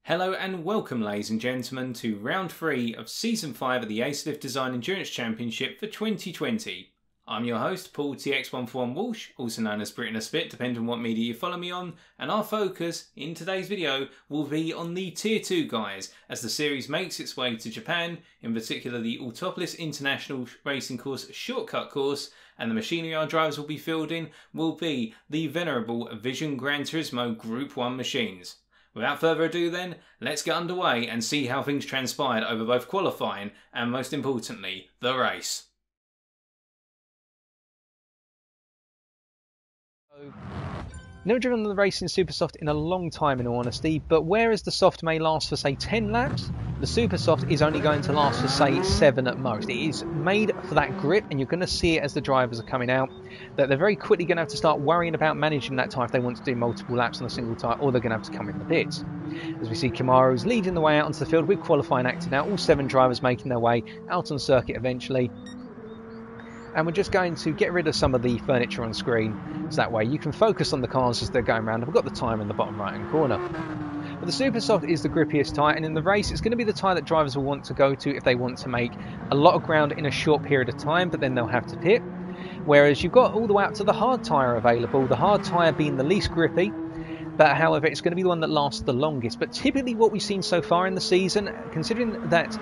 Hello and welcome, ladies and gentlemen, to round 3 of Season 5 of the Acelith Design Endurance Championship for 2020. I'm your host, Paul TX141 Walsh, also known as Britain a Spit, depending on what media you follow me on, and our focus in today's video will be on the Tier 2 guys, as the series makes its way to Japan, in particular the Autopolis International Racing Course Shortcut Course, and the machinery our drivers will be fielding will be the venerable Vision Gran Turismo Group 1 machines. Without further ado then, let's get underway and see how things transpired over both qualifying and, most importantly, the race. Never driven the race in Super Soft in a long time, in all honesty, but whereas the Soft may last for say 10 laps, the Super Soft is only going to last for say 7 at most. It is made for that grip, and you're going to see it as the drivers are coming out, that they're very quickly going to have to start worrying about managing that tyre if they want to do multiple laps on a single tyre, or they're going to have to come in the pits. As we see, Kamaru's leading the way out onto the field with qualifying active now, all 7 drivers making their way out on circuit eventually. And we're just going to get rid of some of the furniture on screen, so that way you can focus on the cars as they're going around. I've got the time in the bottom right hand corner. But the Super Soft is the grippiest tyre, and in the race it's going to be the tyre that drivers will want to go to if they want to make a lot of ground in a short period of time, but then they'll have to pit. Whereas you've got all the way up to the hard tyre available, the hard tyre being the least grippy, but however it's going to be the one that lasts the longest. But typically what we've seen so far in the season, considering that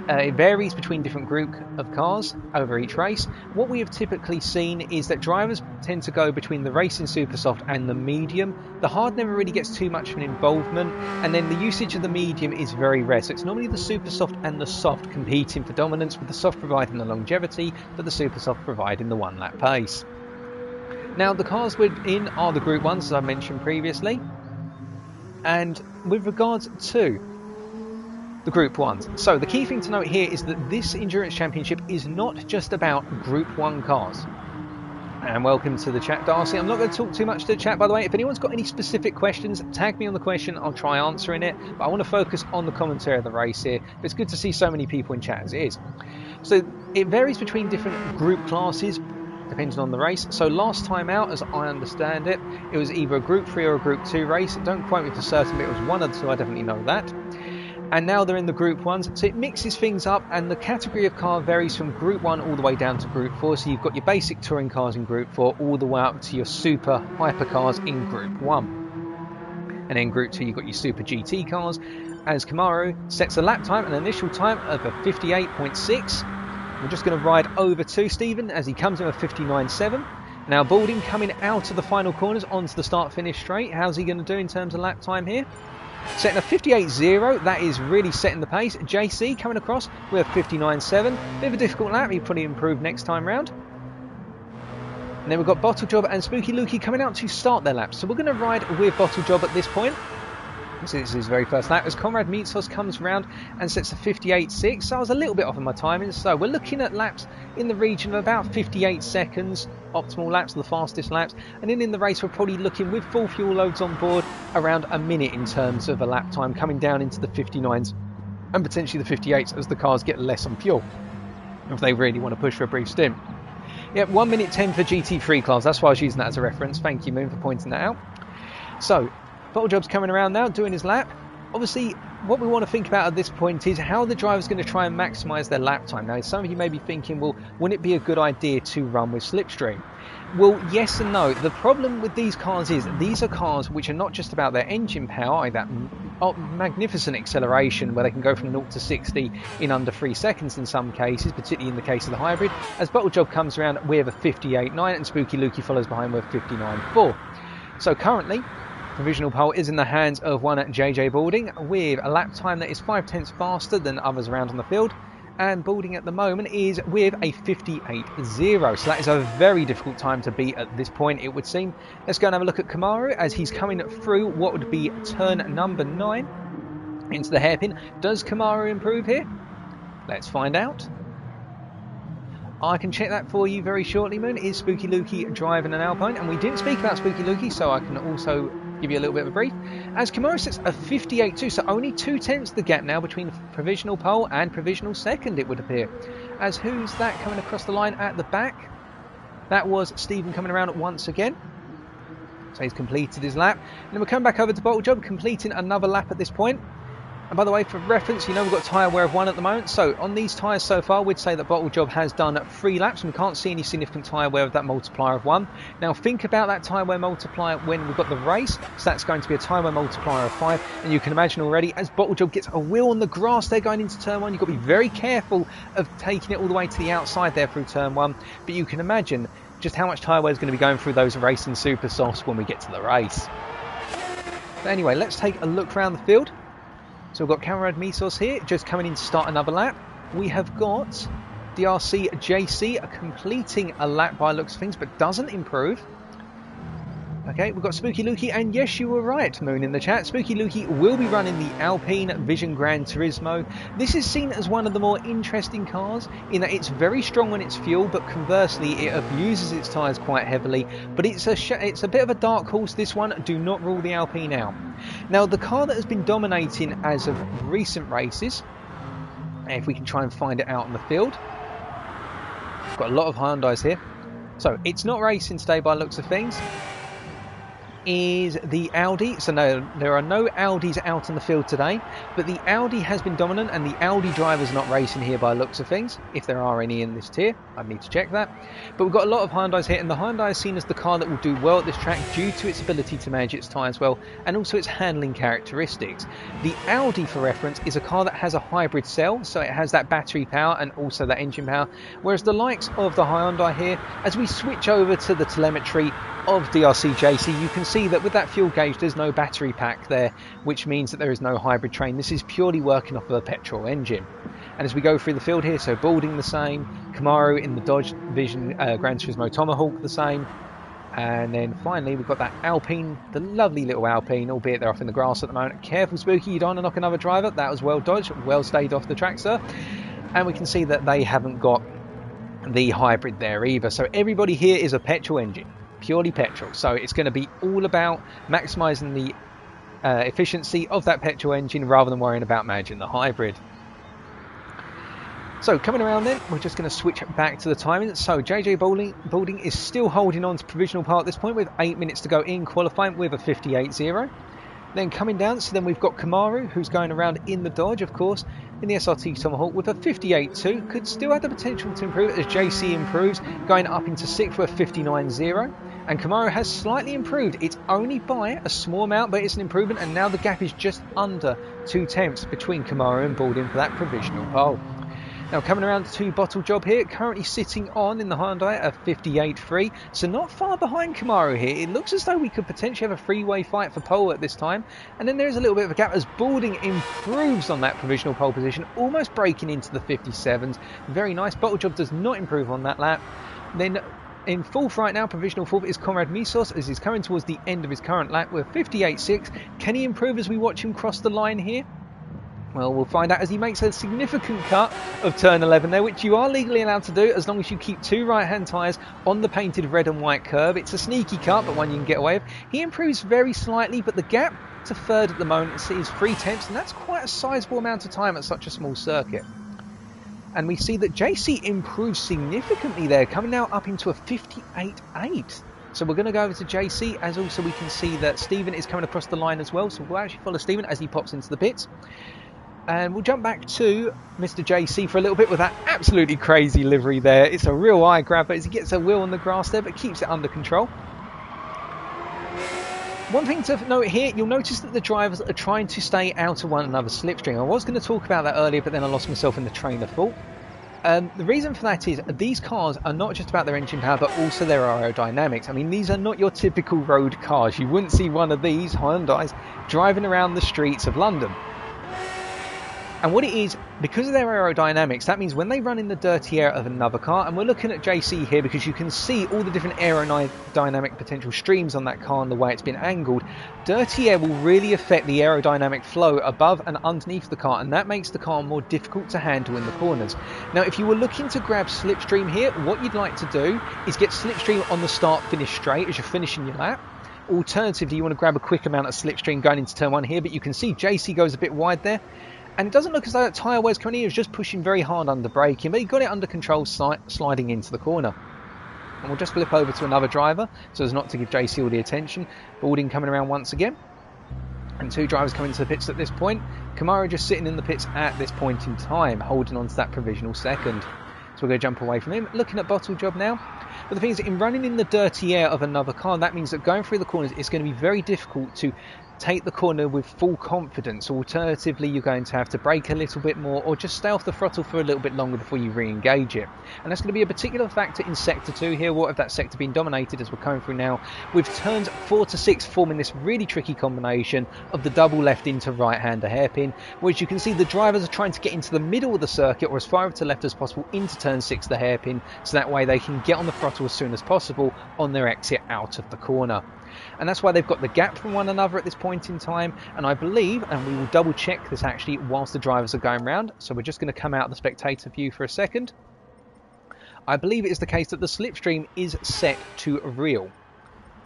it varies between different group of cars over each race, what we have typically seen is that drivers tend to go between the racing Super Soft and the medium. The hard never really gets too much of an involvement, and then the usage of the medium is very rare. So it's normally the Super Soft and the Soft competing for dominance, with the Soft providing the longevity, but the Super Soft providing the one-lap pace. Now, the cars we're in are the Group 1s, as I mentioned previously, and with regards to the Group 1s. So the key thing to note here is that this Endurance Championship is not just about Group 1 cars. And welcome to the chat, Darcy. I'm not going to talk too much to the chat, by the way. If anyone's got any specific questions, tag me on the question. I'll try answering it. But I want to focus on the commentary of the race here. But it's good to see so many people in chat as it is. So it varies between different group classes, depending on the race. So last time out, as I understand it, it was either a Group 3 or a Group 2 race. Don't quote me for certain, but it was one of the two. I definitely know that. And now they're in the Group 1s, so it mixes things up, and the category of car varies from Group 1 all the way down to Group 4. So you've got your basic touring cars in Group 4 all the way up to your super hypercars in Group 1. And then Group 2 you've got your super GT cars, as Kamaru sets a lap time, an initial time of a 58.6. We're just going to ride over to Stephen as he comes in with 59.7. Now Balding coming out of the final corners onto the start-finish straight. How's he going to do in terms of lap time here? Setting a 58.0, that is really setting the pace. JC coming across with a 59.7. Bit of a difficult lap, he'll probably improve next time round. And then we've got Bottle Job and Spooky Lukey coming out to start their laps. So we're going to ride with Bottle Job at this point. So this is his very first lap as Conrad Meatsos comes round and sets a 58.6. So I was a little bit off in my timing. So we're looking at laps in the region of about 58 seconds. Optimal laps, the fastest laps. And then in the race we're probably looking, with full fuel loads on board, around a minute in terms of a lap time, coming down into the 59s and potentially the 58s as the cars get less on fuel, if they really want to push for a brief stint. Yep, 1 minute 10 for GT3 class. That's why I was using that as a reference. Thank you, Moon, for pointing that out. So Bottle Job's coming around now, doing his lap. Obviously, what we want to think about at this point is how the driver's going to try and maximise their lap time. Now, some of you may be thinking, well, wouldn't it be a good idea to run with slipstream? Well, yes and no. The problem with these cars is these are cars which are not just about their engine power, that magnificent acceleration where they can go from 0 to 60 in under 3 seconds in some cases, particularly in the case of the hybrid, as Bottle Job comes around with a 58.9 and Spooky Lukey follows behind with 59.4. So currently, provisional pole is in the hands of one JJ Balding with a lap time that is 5/10 faster than others around on the field, and Balding at the moment is with a 58.0, so that is a very difficult time to beat at this point, it would seem. Let's go and have a look at Kamaru as he's coming through what would be turn number 9 into the hairpin. Does Kamaru improve here? Let's find out. I can check that for you very shortly, Moon. Is Spooky Lukey driving an Alpine? And we didn't speak about Spooky Lukey, so I can also give you a little bit of a brief. As Kamaru sets a 58.2, so only 2/10 the gap now between provisional pole and provisional second, it would appear. As who's that coming across the line at the back? That was Stephen coming around once again. So he's completed his lap. And then we'll come back over to Bottle Job, completing another lap at this point. And by the way, for reference, you know we've got tyre wear of 1 at the moment. So on these tyres so far, we'd say that Bottle Job has done 3 laps, and we can't see any significant tyre wear of that multiplier of 1. Now think about that tyre wear multiplier when we've got the race. So that's going to be a tyre wear multiplier of 5. And you can imagine already, as Bottle Job gets a wheel on the grass there going into turn 1, you've got to be very careful of taking it all the way to the outside there through turn 1. But you can imagine just how much tyre wear is going to be going through those racing super softs when we get to the race. But anyway, let's take a look around the field. So we've got Camarade Misos here, just coming in to start another lap. We have got DRC JC completing a lap by looks of things, but doesn't improve. Okay, we've got Spooky Lukey, and yes, you were right, Moon in the chat. Spooky Lukey will be running the Alpine Vision Gran Turismo. This is seen as one of the more interesting cars in that it's very strong on its fuel, but conversely, it abuses its tyres quite heavily. But it's a bit of a dark horse, this one. Do not rule the Alpine out. Now, the car that has been dominating as of recent races, if we can try and find it out on the field. We've got a lot of Hyundais here. So, it's not racing today by looks of things. Is the Audi. So no, there are no Audis out on the field today, but the Audi has been dominant, and the Audi driver's not racing here by looks of things, if there are any in this tier. I need to check that. But we've got a lot of Hyundais here, and the Hyundai is seen as the car that will do well at this track due to its ability to manage its tyres well, and also its handling characteristics. The Audi, for reference, is a car that has a hybrid cell, so it has that battery power and also that engine power, whereas the likes of the Hyundai here, as we switch over to the telemetry of DRC JC, you can see that with that fuel gauge there's no battery pack there, which means that there is no hybrid train. This is purely working off of a petrol engine. And as we go through the field here, so Balding the same, Camaro in the Dodge Vision Gran Turismo Tomahawk the same, and then finally we've got that Alpine, the lovely little Alpine, albeit they're off in the grass at the moment. Careful Spooky, you don't want to knock another driver. That was well dodged, well stayed off the track, sir. And we can see that they haven't got the hybrid there either, so everybody here is a petrol engine. Purely petrol, so it's going to be all about maximising the efficiency of that petrol engine rather than worrying about managing the hybrid. So coming around then, we're just going to switch back to the timing. So JJ Balding is still holding on to provisional pole at this point with 8 minutes to go in qualifying with a 58.0. Then coming down, so then we've got Kamaru, who's going around in the Dodge, of course, in the SRT Tomahawk with a 58.2. Could still have the potential to improve as JC improves, going up into 6th with a 59.0. And Kamaru has slightly improved. It's only by a small amount, but it's an improvement, and now the gap is just under 2 tenths between Kamaru and Baldwin for that provisional pole. Now coming around to Bottle Job here, currently sitting on in the Hyundai a 58.3, so not far behind Kamaru here. It looks as though we could potentially have a three-way fight for pole at this time, and then there's a little bit of a gap as Balding improves on that provisional pole position, almost breaking into the 57s. Very nice. Bottle Job does not improve on that lap. Then in fourth right now, provisional fourth, is Conrad Misos as he's coming towards the end of his current lap with 58.6. Can he improve as we watch him cross the line here? Well, we'll find out as he makes a significant cut of turn 11 there, which you are legally allowed to do as long as you keep 2 right-hand tyres on the painted red and white curb. It's a sneaky cut, but one you can get away with. He improves very slightly, but the gap to third at the moment is 3 tenths, and that's quite a sizable amount of time at such a small circuit. And we see that JC improves significantly there, coming now up into a 58.8. So we're going to go over to JC, as also we can see that Stephen is coming across the line as well, so we'll actually follow Stephen as he pops into the pits. And we'll jump back to Mr. JC for a little bit with that absolutely crazy livery there. It's a real eye grabber as he gets a wheel on the grass there, but keeps it under control. One thing to note here, you'll notice that the drivers are trying to stay out of one another's slipstream. I was going to talk about that earlier, but then I lost myself in the train of thought. The reason for that is these cars are not just about their engine power, but also their aerodynamics. I mean, these are not your typical road cars. You wouldn't see one of these Hyundais driving around the streets of London. And what it is, because of their aerodynamics, that means when they run in the dirty air of another car, and we're looking at JC here because you can see all the different aerodynamic potential streams on that car and the way it's been angled, dirty air will really affect the aerodynamic flow above and underneath the car, and that makes the car more difficult to handle in the corners. Now, if you were looking to grab slipstream here, what you'd like to do is get slipstream on the start-finish straight as you're finishing your lap. Alternatively, you want to grab a quick amount of slipstream going into turn 1 here, but you can see JC goes a bit wide there. And it doesn't look as though that tyre wear's coming in. He was just pushing very hard under braking, but he got it under control sliding into the corner. And we'll just flip over to another driver so as not to give JC all the attention. Balding coming around once again. And 2 drivers coming to the pits at this point. Kamara just sitting in the pits at this point in time, holding on to that provisional second. So we're going to jump away from him. Looking at Bottle Job now. But the thing is, in running in the dirty air of another car, that means that going through the corners is going to be very difficult to take the corner with full confidence. Alternatively, you're going to have to brake a little bit more or just stay off the throttle for a little bit longer before you re-engage it. And that's going to be a particular factor in Sector 2 here. What if that sector being dominated, as we're going through now, with turns 4 to 6 forming this really tricky combination of the double left into right-hander hairpin, which you can see the drivers are trying to get into the middle of the circuit or as far to the left as possible into turn 6 the hairpin, so that way they can get on the throttle as soon as possible on their exit out of the corner. And that's why they've got the gap from one another at this point in time. And I believe, and we will double check this actually whilst the drivers are going round, so we're just going to come out of the spectator view for a second. I believe it is the case that the slipstream is set to real.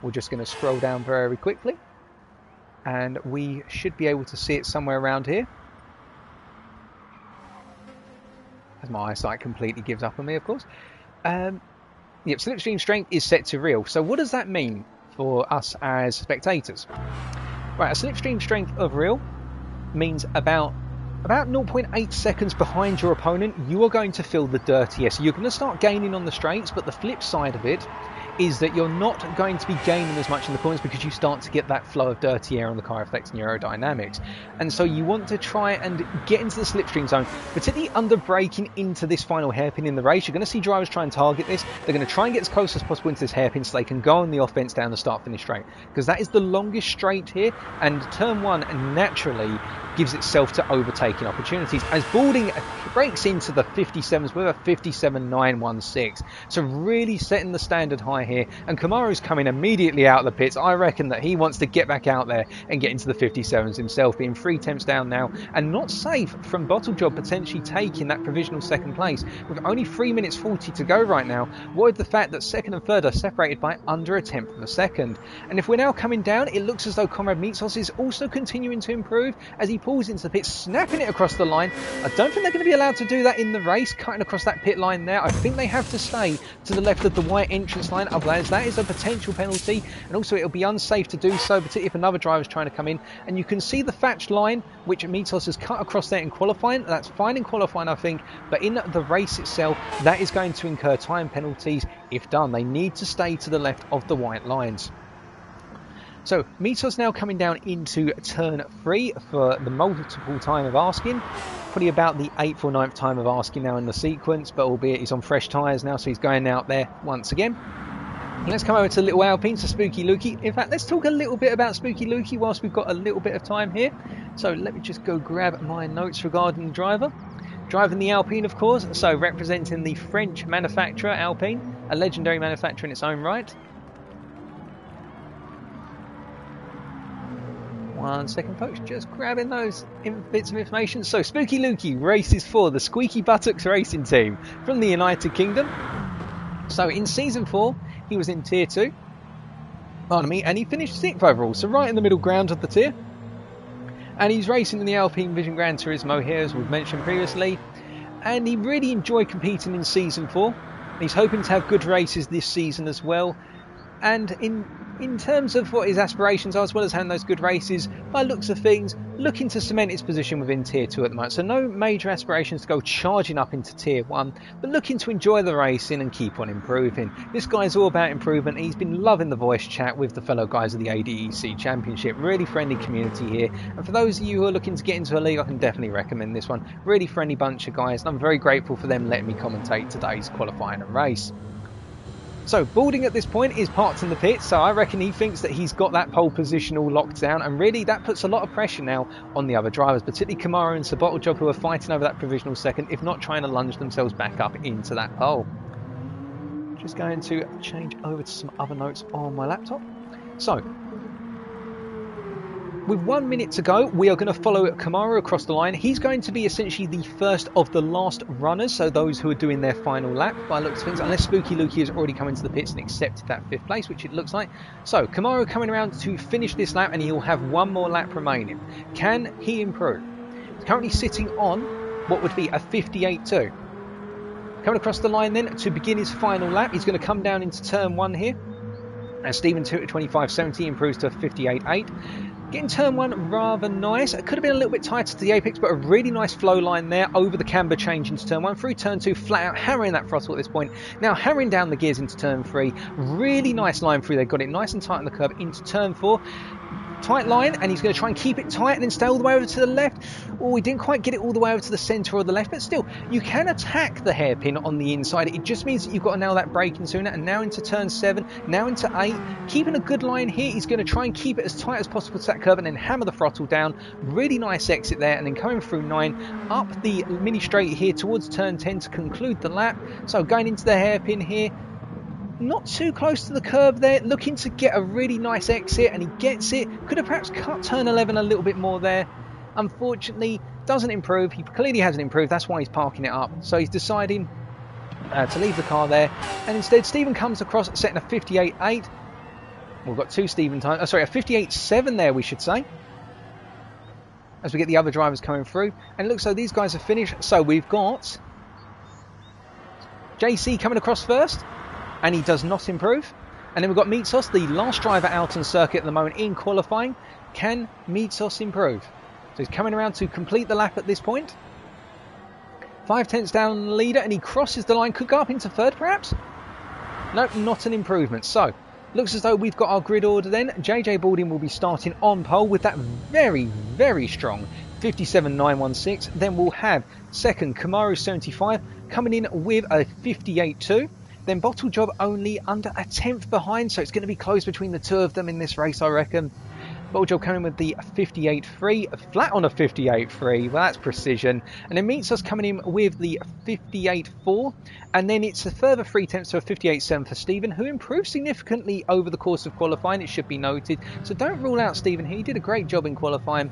We're just going to scroll down very quickly, and we should be able to see it somewhere around here, as my eyesight completely gives up on me, of course. Yep, slipstream strength is set to real. So what does that mean for us as spectators? Right, a slipstream strength of real means about 0.8 seconds behind your opponent, you are going to feel the dirty air. So you're going to start gaining on the straights, but the flip side of it is that you're not going to be gaining as much in the corners because you start to get that flow of dirty air on the car affecting your aerodynamics. And so you want to try and get into the slipstream zone, particularly under braking into this final hairpin in the race. You're going to see drivers try and target this. They're going to try and get as close as possible into this hairpin so they can go on the offense down the start-finish straight, because that is the longest straight here, and turn 1 naturally gives itself to overtaking opportunities as Balding breaks into the 57s with a 57.916. So really setting the standard high here, and Kamaru's coming immediately out of the pits. I reckon that he wants to get back out there and get into the 57s himself, being 3 attempts down now, and not safe from Bottle Job potentially taking that provisional second place with only 3 minutes 40 to go right now. What with the fact that second and third are separated by under a tenth of a second. And if we're now coming down, it looks as though Conrad Meatsos is also continuing to improve as he pulls into the pit, snapping it across the line. I don't think they're going to be allowed to do that in the race, cutting across that pit line there. I think they have to stay to the left of the white entrance line, otherwise that is a potential penalty, and also it'll be unsafe to do so, particularly if another driver is trying to come in. And you can see the thatched line which Meatsos has cut across there in qualifying. That's fine in qualifying, I think, but in the race itself that is going to incur time penalties if done. They need to stay to the left of the white lines. So Meatsos now coming down into turn 3 for the multiple time of asking. Probably about the 8th or 9th time of asking now in the sequence, but albeit he's on fresh tyres now, so he's going out there once again. And let's come over to Little Alpine, to Spooky Lukey. In fact, let's talk a little bit about Spooky Lukey whilst we've got a little bit of time here. So let me just go grab my notes regarding the driver. Driving the Alpine, of course, so representing the French manufacturer Alpine, a legendary manufacturer in its own right. 1 second, folks, just grabbing those bits of information. So Spooky Lukey races for the Squeaky Buttocks Racing Team from the United Kingdom. So in Season 4, he was in Tier 2, pardon me, and he finished 6th overall, so right in the middle ground of the tier. And he's racing in the Alpine Vision Gran Turismo here, as we've mentioned previously. And he really enjoyed competing in Season 4. He's hoping to have good races this season as well. And in terms of what his aspirations are, as well as having those good races, by looks of things, looking to cement his position within Tier 2 at the moment. So no major aspirations to go charging up into Tier 1, but looking to enjoy the racing and keep on improving. This guy's all about improvement. He's been loving the voice chat with the fellow guys of the ADEC Championship. Really friendly community here. And for those of you who are looking to get into a league, I can definitely recommend this one. Really friendly bunch of guys, and I'm very grateful for them letting me commentate today's qualifying and race. So Balding at this point is parked in the pit, so I reckon he thinks that he's got that pole position all locked down, and really that puts a lot of pressure now on the other drivers, particularly Kamara and Sir Bottle Job, who are fighting over that provisional second, if not trying to lunge themselves back up into that pole. Just going to change over to some other notes on my laptop. So with 1 minute to go, we are going to follow Kamara across the line. He's going to be essentially the first of the last runners, so those who are doing their final lap by looks of things, unless Spooky Lukey has already come into the pits and accepted that 5th place, which it looks like. So Kamara coming around to finish this lap, and he'll have 1 more lap remaining. Can he improve? He's currently sitting on what would be a 58.2. Coming across the line then to begin his final lap, he's going to come down into turn 1 here, as Stephen 25.70 improves to a 58.8. Getting turn 1 rather nice. It could have been a little bit tighter to the apex, but a really nice flow line there over the camber change into turn 1. Through turn 2, flat out hammering that throttle at this point. Now hammering down the gears into turn 3. Really nice line through. They got it nice and tight on the curb into turn 4. Tight line, and he's going to try and keep it tight and then stay all the way over to the left. Oh, he didn't quite get it all the way over to the centre or the left, but still, you can attack the hairpin on the inside. It just means that you've got to nail that braking sooner. And now into turn 7, now into 8. Keeping a good line here. He's going to try and keep it as tight as possible to that curb and then hammer the throttle down. Really nice exit there, and then coming through 9, up the mini straight here towards turn 10 to conclude the lap. So going into the hairpin here. Not too close to the curb there, looking to get a really nice exit, and he gets it. Could have perhaps cut turn 11 a little bit more there. Unfortunately, doesn't improve. He clearly hasn't improved. That's why he's parking it up. So he's deciding to leave the car there. And instead, Stephen comes across, setting a 58.8. We've got two Stephen times. Oh, sorry, a 58.7 there, we should say. As we get the other drivers coming through. And it looks like these guys are finished. So we've got JC coming across first. And he does not improve. And then we've got Mitsos, the last driver out on circuit at the moment in qualifying. Can Mitsos improve? So he's coming around to complete the lap at this point. 5 tenths down on the leader, and he crosses the line. Could go up into third, perhaps? Nope, not an improvement. So, looks as though we've got our grid order then. JJ Balding will be starting on pole with that very, very strong 57.916. Then we'll have second Kamaru 75 coming in with a 58.2. Then Bottle Job only under a tenth behind, so it's going to be close between the two of them in this race, I reckon. Bottle Job coming with the 58.3, flat on a 58.3, well that's precision. And then Mitsos coming in with the 58.4, and then it's a further 3 tenths to a 58.7 for Stephen, who improved significantly over the course of qualifying, it should be noted. So don't rule out Stephen, he did a great job in qualifying.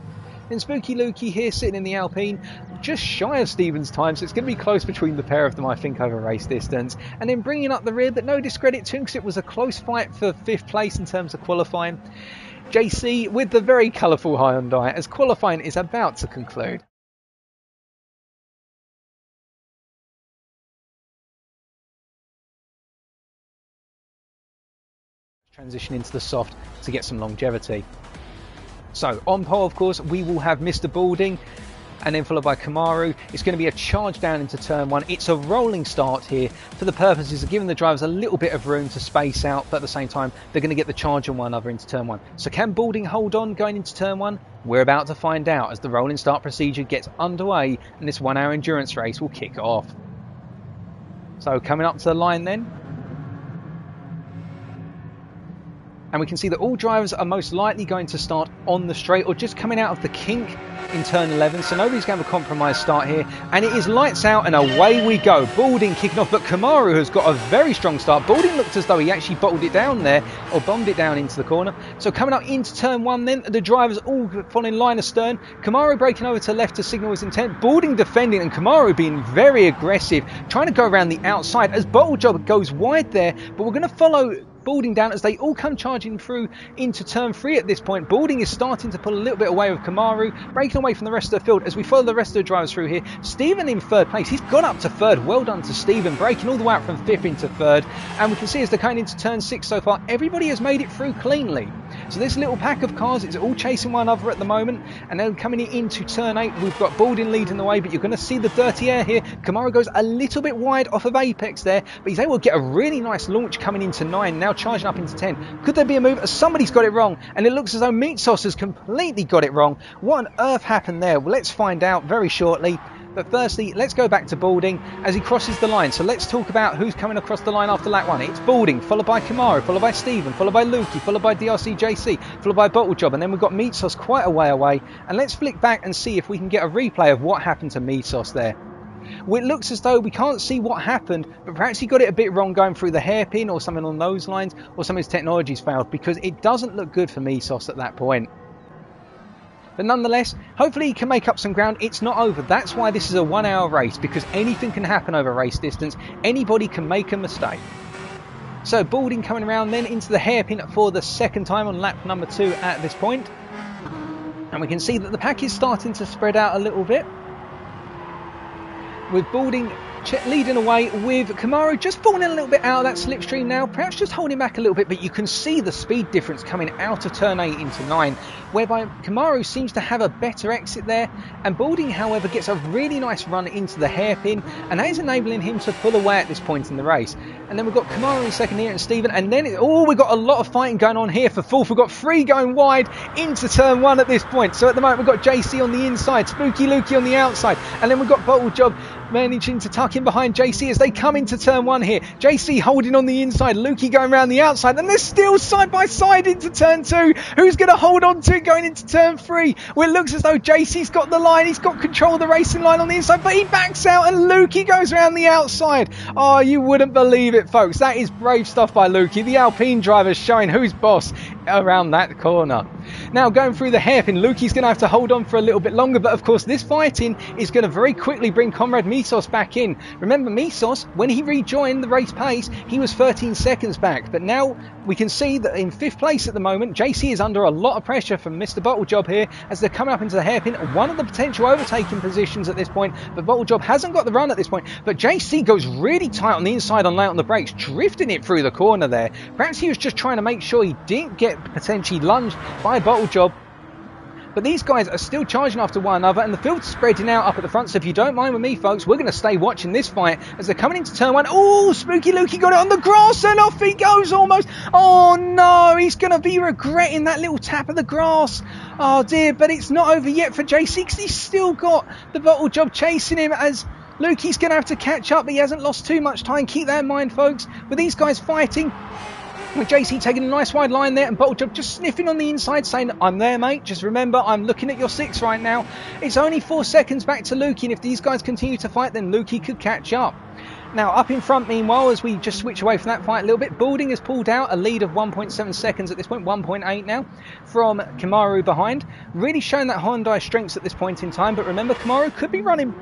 Then Spooky Lukey here sitting in the Alpine, just shy of Stephen's time, so it's going to be close between the pair of them, I think, over race distance. And then bringing up the rear, but no discredit to him because it was a close fight for 5th place in terms of qualifying. JC with the very colourful Hyundai as qualifying is about to conclude. Transition into the soft to get some longevity. So, on pole, of course, we will have Mr. Balding, and then followed by Kamaru. It's going to be a charge down into turn 1. It's a rolling start here for the purposes of giving the drivers a little bit of room to space out, but at the same time, they're going to get the charge on one another into turn 1. So can Balding hold on going into turn 1? We're about to find out as the rolling start procedure gets underway, and this 1 hour endurance race will kick off. So coming up to the line then. And we can see that all drivers are most likely going to start on the straight or just coming out of the kink in turn 11. So nobody's going to have a compromised start here. And it is lights out and away we go. Balding kicking off, but Kamaru has got a very strong start. Balding looked as though he actually bottled it down there or bombed it down into the corner. So coming up into turn 1 then, the drivers all following line astern. Kamaru breaking over to left to signal his intent. Balding defending and Kamaru being very aggressive, trying to go around the outside as Bottle Job goes wide there. But we're going to follow Balding down as they all come charging through into turn 3 at this point. Balding is starting to pull a little bit away with Kamaru, breaking away from the rest of the field as we follow the rest of the drivers through here. Stephen in 3rd place. He's gone up to 3rd. Well done to Stephen, breaking all the way out from 5th into 3rd. And we can see as they're coming into turn 6 so far, everybody has made it through cleanly. So this little pack of cars is all chasing one another at the moment. And then coming into turn 8, we've got Balding leading the way, but you're going to see the dirty air here. Kamaru goes a little bit wide off of Apex there, but he's able to get a really nice launch coming into 9, now charging up into 10. Could there be a move? Somebody's got it wrong, and it looks as though Mitsos has completely got it wrong. What on earth happened there? Well, let's find out very shortly. But firstly, let's go back to Balding as he crosses the line. So let's talk about who's coming across the line after lap 1. It's Balding, followed by Kamaru, followed by Stephen, followed by Lukey, followed by DRC JC, followed by Bottle Job, and then we've got Mitsos quite a way away. And let's flick back and see if we can get a replay of what happened to Mitsos there. Well, it looks as though we can't see what happened, but perhaps he got it a bit wrong going through the hairpin or something on those lines, or some of his technology's failed, because it doesn't look good for Mitsos at that point. But nonetheless, hopefully he can make up some ground. It's not over. That's why this is a 1 hour race, because anything can happen over race distance. Anybody can make a mistake. So Balding coming around then into the hairpin for the 2nd time on lap number 2 at this point. And we can see that the pack is starting to spread out a little bit, with Balding leading away with Kamaru just falling a little bit out of that slipstream now, perhaps just holding back a little bit, but you can see the speed difference coming out of turn 8 into 9, whereby Kamaru seems to have a better exit there, and Balding, however, gets a really nice run into the hairpin, and that is enabling him to pull away at this point in the race. And then we've got Kamaru in second here and Stephen, and then we've got a lot of fighting going on here for fourth. We've got 3 going wide into turn 1 at this point. So at the moment we've got JC on the inside, Spooky Lukey on the outside, and then we've got Bottle Job managing to tuck in behind JC as they come into turn 1 here. JC holding on the inside, Lukey going around the outside, and they're still side by side into turn 2. Who's going to hold on to it going into turn 3? Well, it looks as though JC's got the line, he's got control of the racing line on the inside, but he backs out and Lukey goes around the outside. Oh, you wouldn't believe it, folks. That is brave stuff by Lukey. The Alpine driver showing who's boss around that corner. Now going through the hairpin, Lukey's going to have to hold on for a little bit longer, but of course this fighting is going to very quickly bring Comrade Misos back in. Remember, Misos, when he rejoined the race pace, he was 13 seconds back, but now we can see that in 5th place at the moment, JC is under a lot of pressure from Mr. Bottlejob here as they're coming up into the hairpin, one of the potential overtaking positions at this point, but Bottlejob hasn't got the run at this point, but JC goes really tight on the inside on late on the brakes, drifting it through the corner there. Perhaps he was just trying to make sure he didn't get potentially lunged by Bottlejob. But these guys are still charging after one another, and the field's spreading out up at the front. So if you don't mind with me, folks, we're going to stay watching this fight as they're coming into turn 1. Oh, Spooky Lukey got it on the grass, and off he goes almost. Oh no, he's going to be regretting that little tap of the grass. Oh dear, but it's not over yet for JC because he's still got the Bottle Job chasing him as Lukey's going to have to catch up, but he hasn't lost too much time. Keep that in mind, folks. With these guys fighting, with JC taking a nice wide line there and Bottlejob just sniffing on the inside saying, I'm there, mate, just remember I'm looking at your 6 right now. It's only 4 seconds back to Lukey, and if these guys continue to fight then Lukey could catch up. Now up in front meanwhile, as we just switch away from that fight a little bit, Balding has pulled out a lead of 1.7 seconds at this point, 1.8 now from Kamaru behind, really showing that Hyundai strengths at this point in time. But remember, Kamaru could be running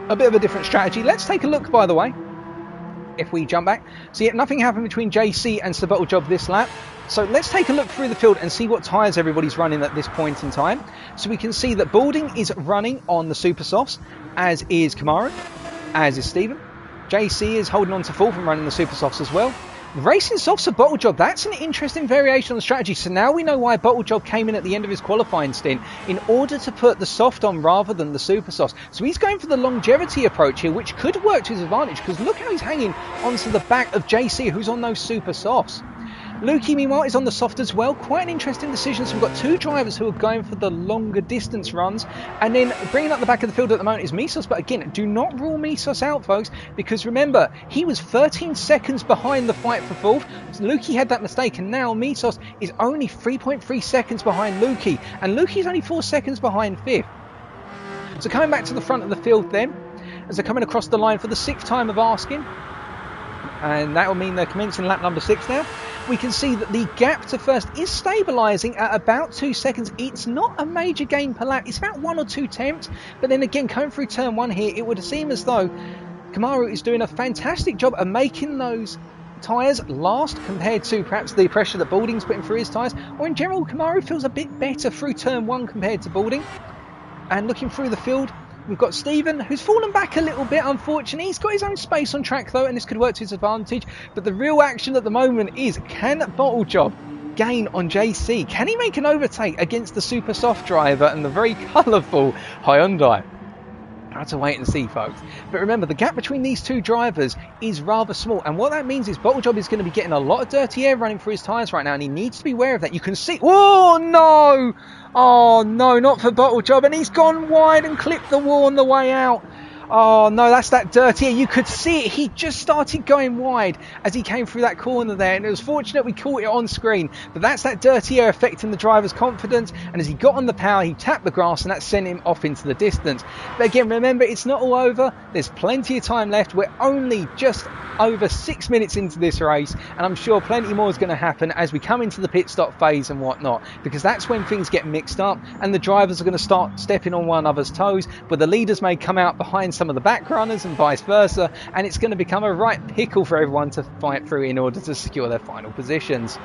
a bit of a different strategy. Let's take a look, by the way, if we jump back. So yeah, nothing happened between JC and Sir Bottlejob this lap. So let's take a look through the field and see what tyres everybody's running at this point in time. So we can see that Balding is running on the Super Softs, as is Kamaru, as is Stephen. JC is holding on to 4th and running the Super Softs as well. Racing softs for Bottlejob, that's an interesting variation on the strategy. So now we know why Bottlejob came in at the end of his qualifying stint, in order to put the soft on rather than the super softs. So he's going for the longevity approach here, which could work to his advantage, because look how he's hanging onto the back of JC, who's on those super softs. Lukey, meanwhile, is on the soft as well. Quite an interesting decision. So we've got 2 drivers who are going for the longer distance runs. And then bringing up the back of the field at the moment is Misos. But again, do not rule Misos out, folks, because remember, he was 13 seconds behind the fight for 4th. So Lukey had that mistake, and now Misos is only 3.3 seconds behind Lukey. And Lukey's only 4 seconds behind 5th. So coming back to the front of the field then, as they're coming across the line for the 6th time of asking. And that will mean they're commencing lap number 6 now. We can see that the gap to first is stabilising at about 2 seconds. It's not a major gain per lap. It's about 1 or 2 tenths. But then again, coming through turn 1 here, it would seem as though Kamaru is doing a fantastic job of making those tyres last compared to perhaps the pressure that Balding's putting through his tyres. Or in general, Kamaru feels a bit better through turn 1 compared to Balding. And looking through the field, we've got Stephen, who's fallen back a little bit, unfortunately. He's got his own space on track, though, and this could work to his advantage. But the real action at the moment is, can Bottlejob gain on JC? Can he make an overtake against the super soft driver and the very colourful Hyundai? Have to wait and see, folks. But remember, the gap between these 2 drivers is rather small, and what that means is Bottlejob is going to be getting a lot of dirty air running through his tyres right now, and he needs to be aware of that. You can see, oh no, oh no, not for Bottlejob, and he's gone wide and clipped the wall on the way out. Oh no, that's that dirty air. You could see it. He just started going wide as he came through that corner there, and it was fortunate we caught it on screen. But that's that dirty air affecting the driver's confidence, and as he got on the power, he tapped the grass, and that sent him off into the distance. But again, remember, it's not all over. There's plenty of time left. We're only just over 6 minutes into this race, and I'm sure plenty more is going to happen as we come into the pit stop phase and whatnot, because that's when things get mixed up and the drivers are going to start stepping on one another's toes, but the leaders may come out behind some of the back runners and vice versa, and it's going to become a right pickle for everyone to fight through in order to secure their final positions.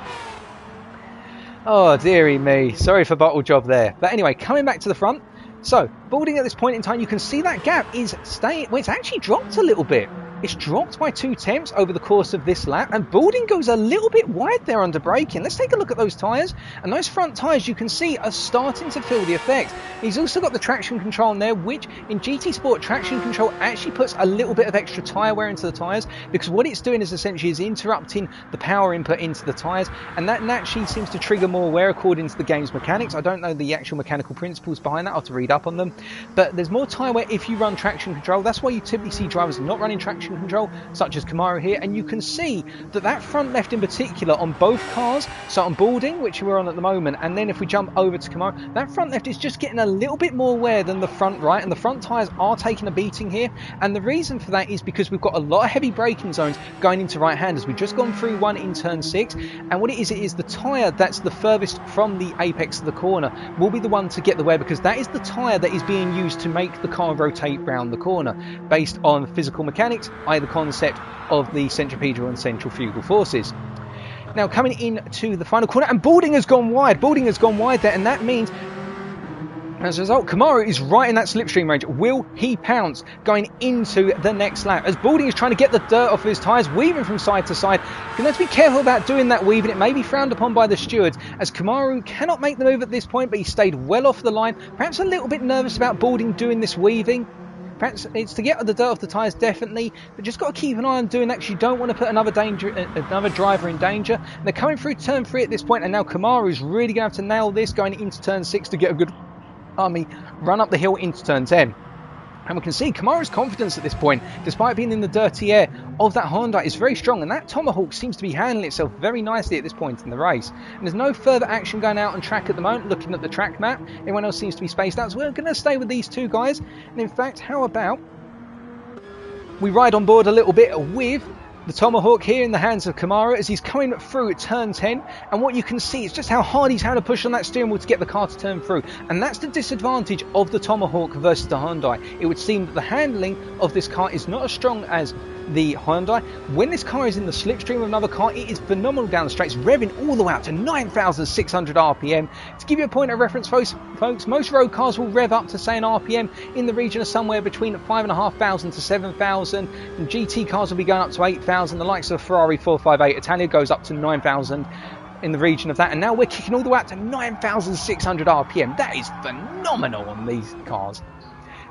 Oh dearie me, sorry for Bottlejob there. But anyway, coming back to the front, So, Balding at this point in time, you can see that gap is staying, well, it's actually dropped a little bit. It's dropped by 2 tenths over the course of this lap, and Balding goes a little bit wide there under braking. Let's take a look at those tyres, and those front tyres you can see are starting to feel the effect. He's also got the traction control in there, which in GT Sport, traction control actually puts a little bit of extra tyre wear into the tyres, because what it's doing is essentially is interrupting the power input into the tyres, and that naturally seems to trigger more wear according to the game's mechanics. I don't know the actual mechanical principles behind that, I'll have to read up on them, but there's more tyre wear if you run traction control. That's why you typically see drivers not running traction control, such as Camaro here, and you can see that that front left in particular on both cars, so on Balding, which we're on at the moment, and then if we jump over to Camaro, that front left is just getting a little bit more wear than the front right, and the front tyres are taking a beating here, and the reason for that is because we've got a lot of heavy braking zones going into right-handers. We've just gone through one in turn 6, and what it is the tyre that's the furthest from the apex of the corner will be the one to get the wear, because that is the tyre that is being used to make the car rotate round the corner, based on physical mechanics, i.e. the concept of the centripetal and centrifugal forces. Now coming into the final corner, and Balding has gone wide. Balding has gone wide there, and that means as a result, Camaro is right in that slipstream range. Will he pounce going into the next lap? As Balding is trying to get the dirt off his tyres, weaving from side to side. You're going to have to be careful about doing that weaving. It may be frowned upon by the stewards, as Camaro cannot make the move at this point, but he stayed well off the line. Perhaps a little bit nervous about Balding doing this weaving. Perhaps it's to get the dirt off the tyres, definitely, but just got to keep an eye on doing that, because you don't want to put another driver in danger. And they're coming through turn 3 at this point, and now Kamaru's really going to have to nail this going into turn 6 to get a good run up the hill into turn 10. And we can see Kamaru's confidence at this point, despite being in the dirty air of that Honda, is very strong, and that Tomahawk seems to be handling itself very nicely at this point in the race. And there's no further action going out on track at the moment, looking at the track map. Everyone else seems to be spaced out, so we're going to stay with these two guys. And in fact, how about we ride on board a little bit with the Tomahawk here in the hands of Kamaru as he's coming through at turn 10, and what you can see is just how hard he's having to push on that steering wheel to get the car to turn through, and that's the disadvantage of the Tomahawk versus the Hyundai. It would seem that the handling of this car is not as strong as the Hyundai. When this car is in the slipstream of another car, it is phenomenal down the straight. It's revving all the way up to 9,600 RPM. To give you a point of reference, folks, most road cars will rev up to, say, an RPM in the region of somewhere between 5,500 to 7,000, and GT cars will be going up to 8,000. The likes of Ferrari 458 Italia goes up to 9,000 in the region of that, and now we're kicking all the way up to 9,600 RPM. That is phenomenal on these cars.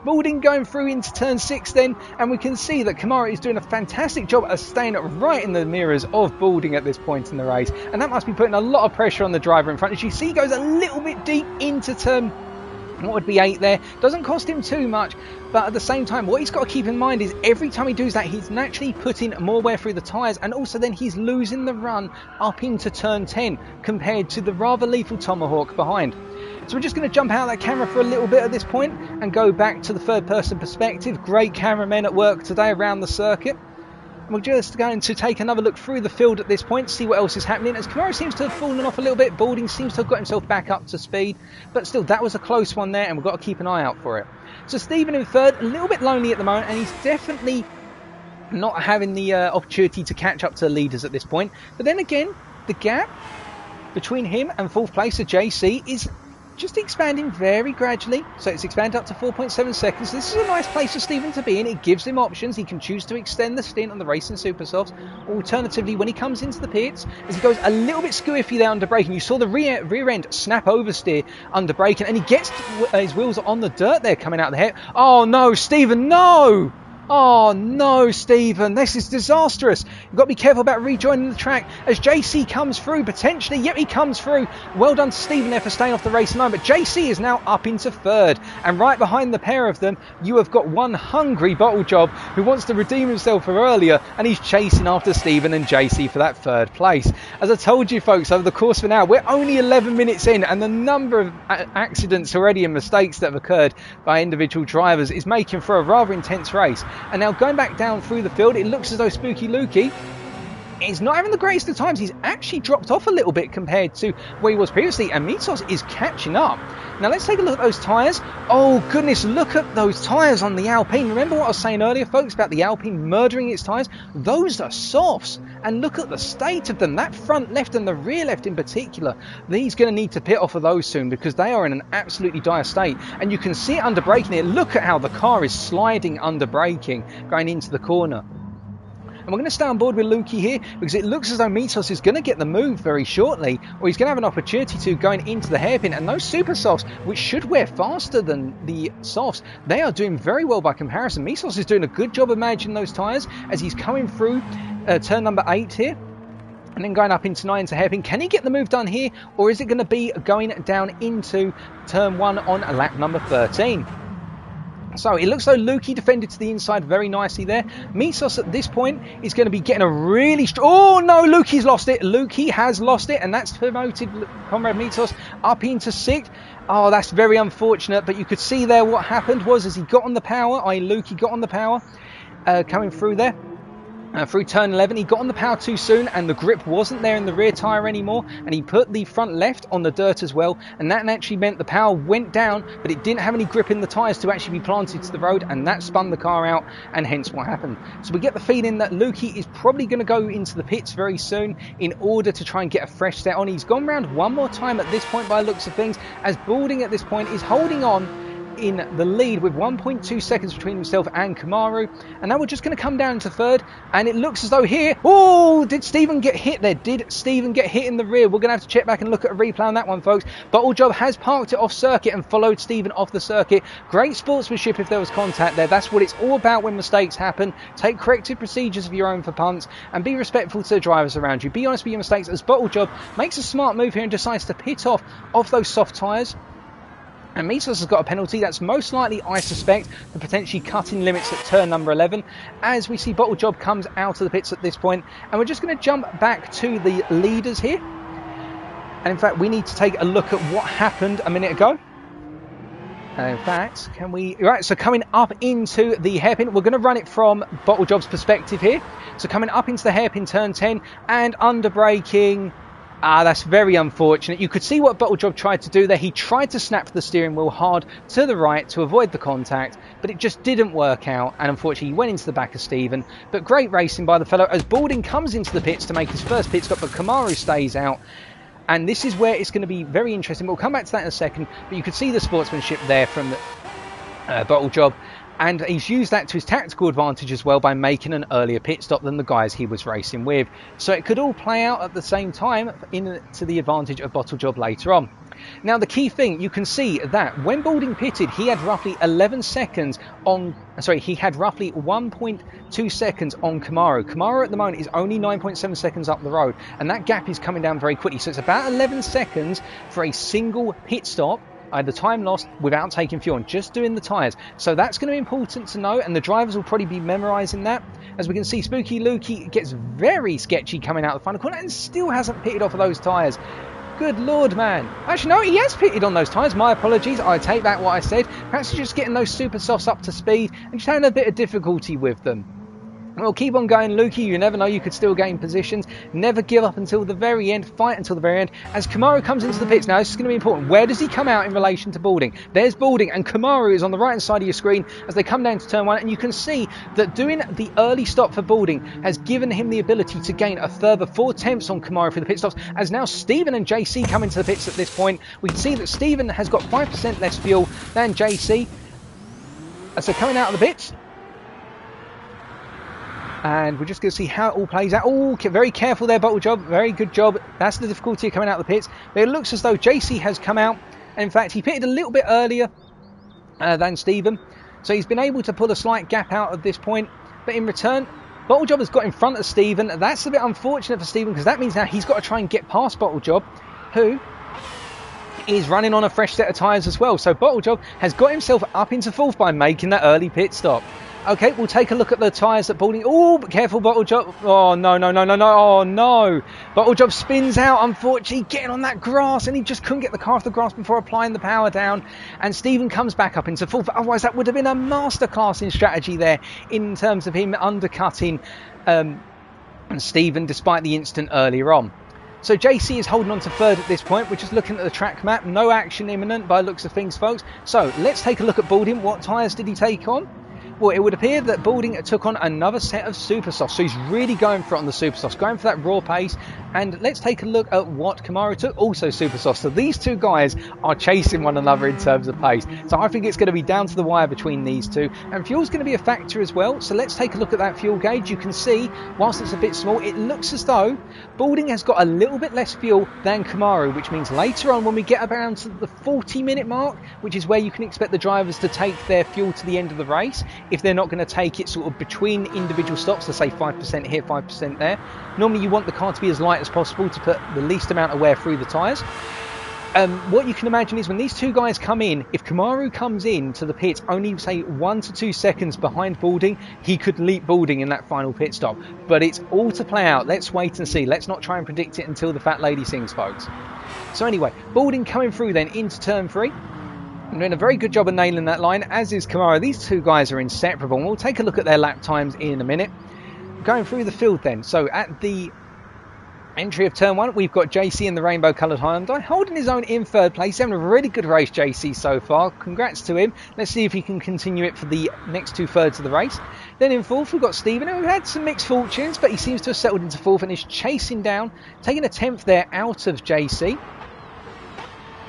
Balding going through into turn 6 then, and we can see that Kamaru is doing a fantastic job of staying right in the mirrors of Balding at this point in the race, and that must be putting a lot of pressure on the driver in front. As you see, he goes a little bit deep into turn, what would be 8 there. Doesn't cost him too much, but at the same time, what he's got to keep in mind is every time he does that, he's naturally putting more wear through the tyres, and also then he's losing the run up into turn 10 compared to the rather lethal Tomahawk behind. So we're just going to jump out of that camera for a little bit at this point and go back to the third person perspective. Great cameramen at work today around the circuit. And we're just going to take another look through the field at this point, see what else is happening. As Kamaru seems to have fallen off a little bit, Balding seems to have got himself back up to speed, but still, that was a close one there, and we've got to keep an eye out for it. So Stephen in third, a little bit lonely at the moment, and he's definitely not having the opportunity to catch up to the leaders at this point. But then again, the gap between him and fourth placer JC is just expanding very gradually, so it's expanded up to 4.7 seconds. This is a nice place for Stephen to be in. It gives him options. He can choose to extend the stint on the Racing Supersofts. Alternatively, when he comes into the pits, as he goes a little bit skewiffy there under braking, you saw the rear end snap oversteer under braking, and he gets his wheels on the dirt there coming out of the head. Oh no, Stephen, no! Oh no, Stephen, this is disastrous. You've got to be careful about rejoining the track as JC comes through, potentially. Yep, he comes through. Well done to Stephen there for staying off the racing line, but JC is now up into third. And right behind the pair of them, you have got one hungry bottle job who wants to redeem himself from earlier, and he's chasing after Stephen and JC for that third place. As I told you, folks, over the course of an hour, we're only 11 minutes in, and the number of accidents already and mistakes that have occurred by individual drivers is making for a rather intense race. And now going back down through the field, it looks as though Spooky Lukey is not having the greatest of times. He's actually dropped off a little bit compared to where he was previously, and Mitos is catching up. Now let's take a look at those tyres. Oh goodness, look at those tyres on the Alpine. Remember what I was saying earlier, folks, about the Alpine murdering its tyres? Those are softs, and look at the state of them. That front left and the rear left in particular, he's going to need to pit off of those soon because they are in an absolutely dire state, and you can see it under braking here. Look at how the car is sliding under braking going into the corner. And we're going to stay on board with Lukey here because it looks as though Mitos is going to get the move very shortly, or he's going to have an opportunity to going into the hairpin. And those super softs, which should wear faster than the softs, they are doing very well by comparison. Mitos is doing a good job of managing those tyres as he's coming through turn number 8 here. And then going up into 9 to hairpin. Can he get the move done here, or is it going to be going down into turn 1 on lap number 13? So it looks like Lukey defended to the inside very nicely there. Mitos at this point is going to be getting a really oh no, Lukey's lost it. Lukey has lost it, and that's promoted Comrade Mitos up into 6th. Oh, that's very unfortunate, but you could see there what happened was as he got on the power, i.e. Lukey got on the power coming through there. Through turn 11, he got on the power too soon, and the grip wasn't there in the rear tyre anymore, and he put the front left on the dirt as well, and that actually meant the power went down, but it didn't have any grip in the tyres to actually be planted to the road, and that spun the car out, and hence what happened. So we get the feeling that Lukey is probably going to go into the pits very soon in order to try and get a fresh set on. He's gone round one more time at this point by the looks of things, as Balding at this point is holding on in the lead with 1.2 seconds between himself and Kamaru, and now we're just going to come down to 3rd, and it looks as though here, oh, did Stephen get hit there? Did Stephen get hit in the rear? We're going to have to check back and look at a replay on that one, folks. Bottlejob has parked it off circuit and followed Stephen off the circuit. Great sportsmanship if there was contact there. That's what it's all about when mistakes happen. Take corrective procedures of your own for punts and be respectful to the drivers around you. Be honest with your mistakes, as Bottlejob makes a smart move here and decides to pit off those soft tyres. And Mitos has got a penalty that's most likely, I suspect, for potentially cutting limits at turn number 11, as we see Bottlejob comes out of the pits at this point. And we're just going to jump back to the leaders here. And in fact, we need to take a look at what happened a minute ago. And in fact, can we... Right, so coming up into the hairpin, we're going to run it from Bottlejob's perspective here. So coming up into the hairpin, turn 10, and under braking... that's very unfortunate. You could see what Bottlejob tried to do there. He tried to snap the steering wheel hard to the right to avoid the contact, but it just didn't work out, and unfortunately he went into the back of Stephen. But great racing by the fellow as Balding comes into the pits to make his first pit stop, but Kamaru stays out. And this is where it's going to be very interesting. We'll come back to that in a second, but you could see the sportsmanship there from the Bottlejob. And he's used that to his tactical advantage as well by making an earlier pit stop than the guys he was racing with. So it could all play out at the same time to the advantage of Bottlejob later on. Now the key thing, you can see that when Balding pitted, he had roughly 11 seconds on... Sorry, he had roughly 1.2 seconds on Kamaru. Kamaru at the moment is only 9.7 seconds up the road, and that gap is coming down very quickly. So it's about 11 seconds for a single pit stop. The time lost without taking fuel on, just doing the tyres. So that's going to be important to know, and the drivers will probably be memorising that. As we can see, Spooky Lukey gets very sketchy coming out the final corner and still hasn't pitted off of those tyres. Good Lord, man. Actually, no, he has pitted on those tyres. My apologies. I take back what I said. Perhaps he's just getting those super softs up to speed and just having a bit of difficulty with them. Well, keep on going, Lukey. You never know. You could still gain positions. Never give up until the very end. Fight until the very end. As Kamaru comes into the pits. Now, this is going to be important. Where does he come out in relation to Balding? There's Balding, and Kamaru is on the right-hand side of your screen as they come down to turn 1. And you can see that doing the early stop for Balding has given him the ability to gain a further 4 tenths on Kamaru for the pit stops. As now Stephen and JC come into the pits at this point. We can see that Stephen has got 5% less fuel than JC. As they're coming out of the pits. And we're just going to see how it all plays out. Oh, very careful there, Bottlejob. Very good job. That's the difficulty of coming out of the pits. But it looks as though JC has come out. And in fact, he pitted a little bit earlier than Stephen. So he's been able to pull a slight gap out at this point. But in return, Bottlejob has got in front of Stephen. That's a bit unfortunate for Stephen because that means now he's got to try and get past Bottlejob, who is running on a fresh set of tyres as well. So Bottlejob has got himself up into 4th by making that early pit stop. Okay, we'll take a look at the tyres that Balding... Oh, but careful, Bottlejob. Oh, no. Oh, no. Bottlejob spins out, unfortunately, getting on that grass, and he just couldn't get the car off the grass before applying the power down. And Stephen comes back up into 4th. Otherwise, that would have been a masterclass in strategy there in terms of him undercutting and Stephen, despite the incident earlier on. So JC is holding on to third at this point. We're just looking at the track map. No action imminent by the looks of things, folks. So let's take a look at Balding. What tyres did he take on? Well, it would appear that Balding took on another set of super softs. So he's really going for it on the super softs, going for that raw pace. And let's take a look at what Kamaru took, also super softs. So these two guys are chasing one another in terms of pace. So I think it's going to be down to the wire between these two. And fuel's going to be a factor as well. So let's take a look at that fuel gauge. You can see, whilst it's a bit small, it looks as though Balding has got a little bit less fuel than Kamaru, which means later on when we get around to the 40-minute mark, which is where you can expect the drivers to take their fuel to the end of the race, if they're not going to take it sort of between individual stops, let's say 5% here, 5% there. Normally you want the car to be as light as possible to put the least amount of wear through the tyres. What you can imagine is when these two guys come in, if Kamaru comes in to the pits only say 1 to 2 seconds behind Balding, he could leap Balding in that final pit stop. But it's all to play out. Let's wait and see. Let's not try and predict it until the fat lady sings, folks. So anyway, Balding coming through then into turn 3. And doing a very good job of nailing that line, as is Kamaru. These two guys are inseparable, and we'll take a look at their lap times in a minute. Going through the field then, so at the entry of turn 1, we've got JC in the rainbow coloured Hyundai, holding his own in third place. Having a really good race, JC, so far. Congrats to him. Let's see if he can continue it for the next 2/3 of the race. Then in fourth, we've got Stephen, who had some mixed fortunes, but he seems to have settled into fourth and is chasing down, taking a 10th there out of JC.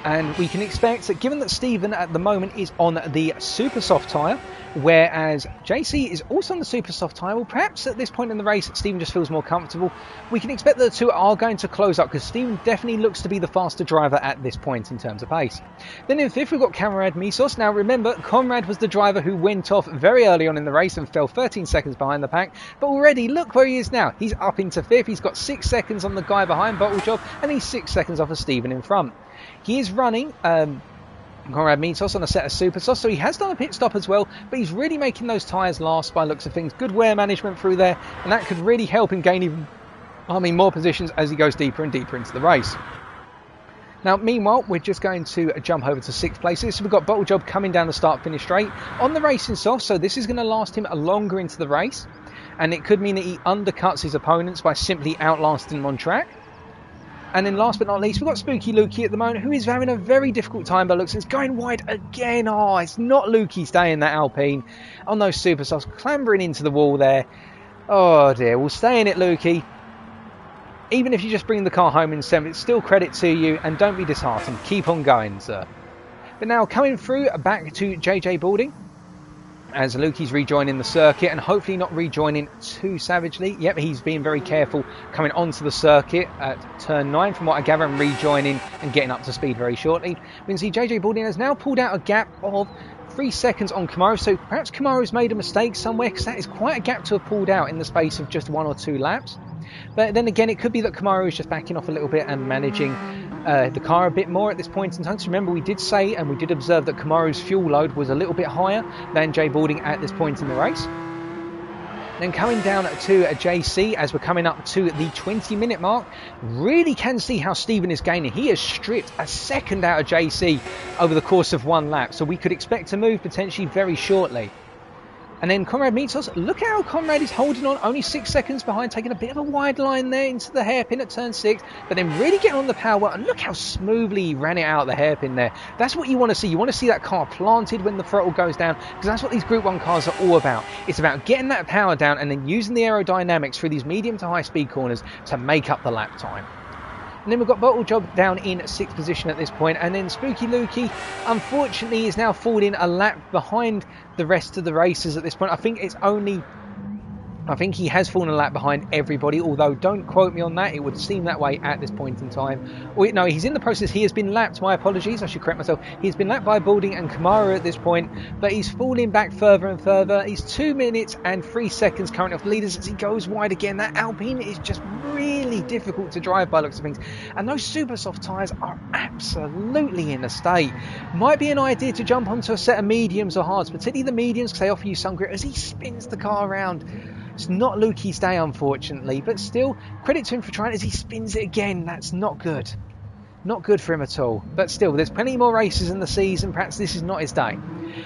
And we can expect that, given that Stephen at the moment is on the super soft tyre, whereas JC is also on the super soft tyre, well, perhaps at this point in the race, Stephen just feels more comfortable. We can expect that the two are going to close up, because Stephen definitely looks to be the faster driver at this point in terms of pace. Then in fifth, we've got Conrad Misos. Now remember, Conrad was the driver who went off very early on in the race and fell 13 seconds behind the pack. But already, look where he is now. He's up into fifth. He's got 6 seconds on the guy behind, Bottlejob, and he's 6 seconds off of Stephen in front. He is running Conrad Mitos on a set of super softs, so he has done a pit stop as well, but he's really making those tyres last by looks of things. Good wear management through there, and that could really help him gain even more positions as he goes deeper and deeper into the race. Now, meanwhile, we're just going to jump over to 6th place. So we've got Bottlejob coming down the start-finish straight on the racing soft, so this is going to last him longer into the race, and it could mean that he undercuts his opponents by simply outlasting them on track. And then last but not least, we've got Spooky Lukey at the moment, who is having a very difficult time by looks. It's going wide again. Oh, it's not Lukey staying that Alpine on those super softs, clambering into the wall there. Oh dear, we'll stay in it, Lukey. Even if you just bring the car home in 7th, it's still credit to you, and don't be disheartened. Keep on going, sir. But now coming through back to JJ Balding, as Lukey's rejoining the circuit, and hopefully not rejoining too savagely. Yep, he's being very careful coming onto the circuit at turn 9, from what I gather, and rejoining and getting up to speed very shortly. We can see JJ Balding has now pulled out a gap of 3 seconds on Kamaru, so perhaps Kamaru's made a mistake somewhere, because that is quite a gap to have pulled out in the space of just 1 or 2 laps. But then again, it could be that Kamaru is just backing off a little bit and managing the car a bit more at this point in time. So remember, we did say and we did observe that Kamaru's fuel load was a little bit higher than J Balding at this point in the race. Then coming down to JC as we're coming up to the 20-minute mark, really can see how Stephen is gaining. He has stripped a second out of JC over the course of 1 lap, so we could expect to move potentially very shortly. And then Conrad Mitos, look how Conrad is holding on, only 6 seconds behind, taking a bit of a wide line there into the hairpin at turn 6, but then really getting on the power, and look how smoothly he ran it out the hairpin there. That's what you want to see. You want to see that car planted when the throttle goes down, because that's what these Group 1 cars are all about. It's about getting that power down and then using the aerodynamics through these medium to high speed corners to make up the lap time. And then we've got Bottlejob down in 6th position at this point, and then Spooky Lukey, unfortunately, is now falling a lap behind the rest of the racers at this point. I think he has fallen a lap behind everybody, although don't quote me on that. It would seem that way at this point in time. No, he's in the process. He has been lapped. My apologies. I should correct myself. He's been lapped by Balding and Kamaru at this point, but he's falling back further and further. He's 2 minutes and 3 seconds currently off the leaders as he goes wide again. That Alpine is just really difficult to drive by looks of things. And those super soft tyres are absolutely in a state. Might be an idea to jump onto a set of mediums or hards, particularly the mediums, because they offer you some grip as he spins the car around. It's not Lukey's day, unfortunately, but still, credit to him for trying as he spins it again. That's not good. Not good for him at all. But still, there's plenty more races in the season. Perhaps this is not his day.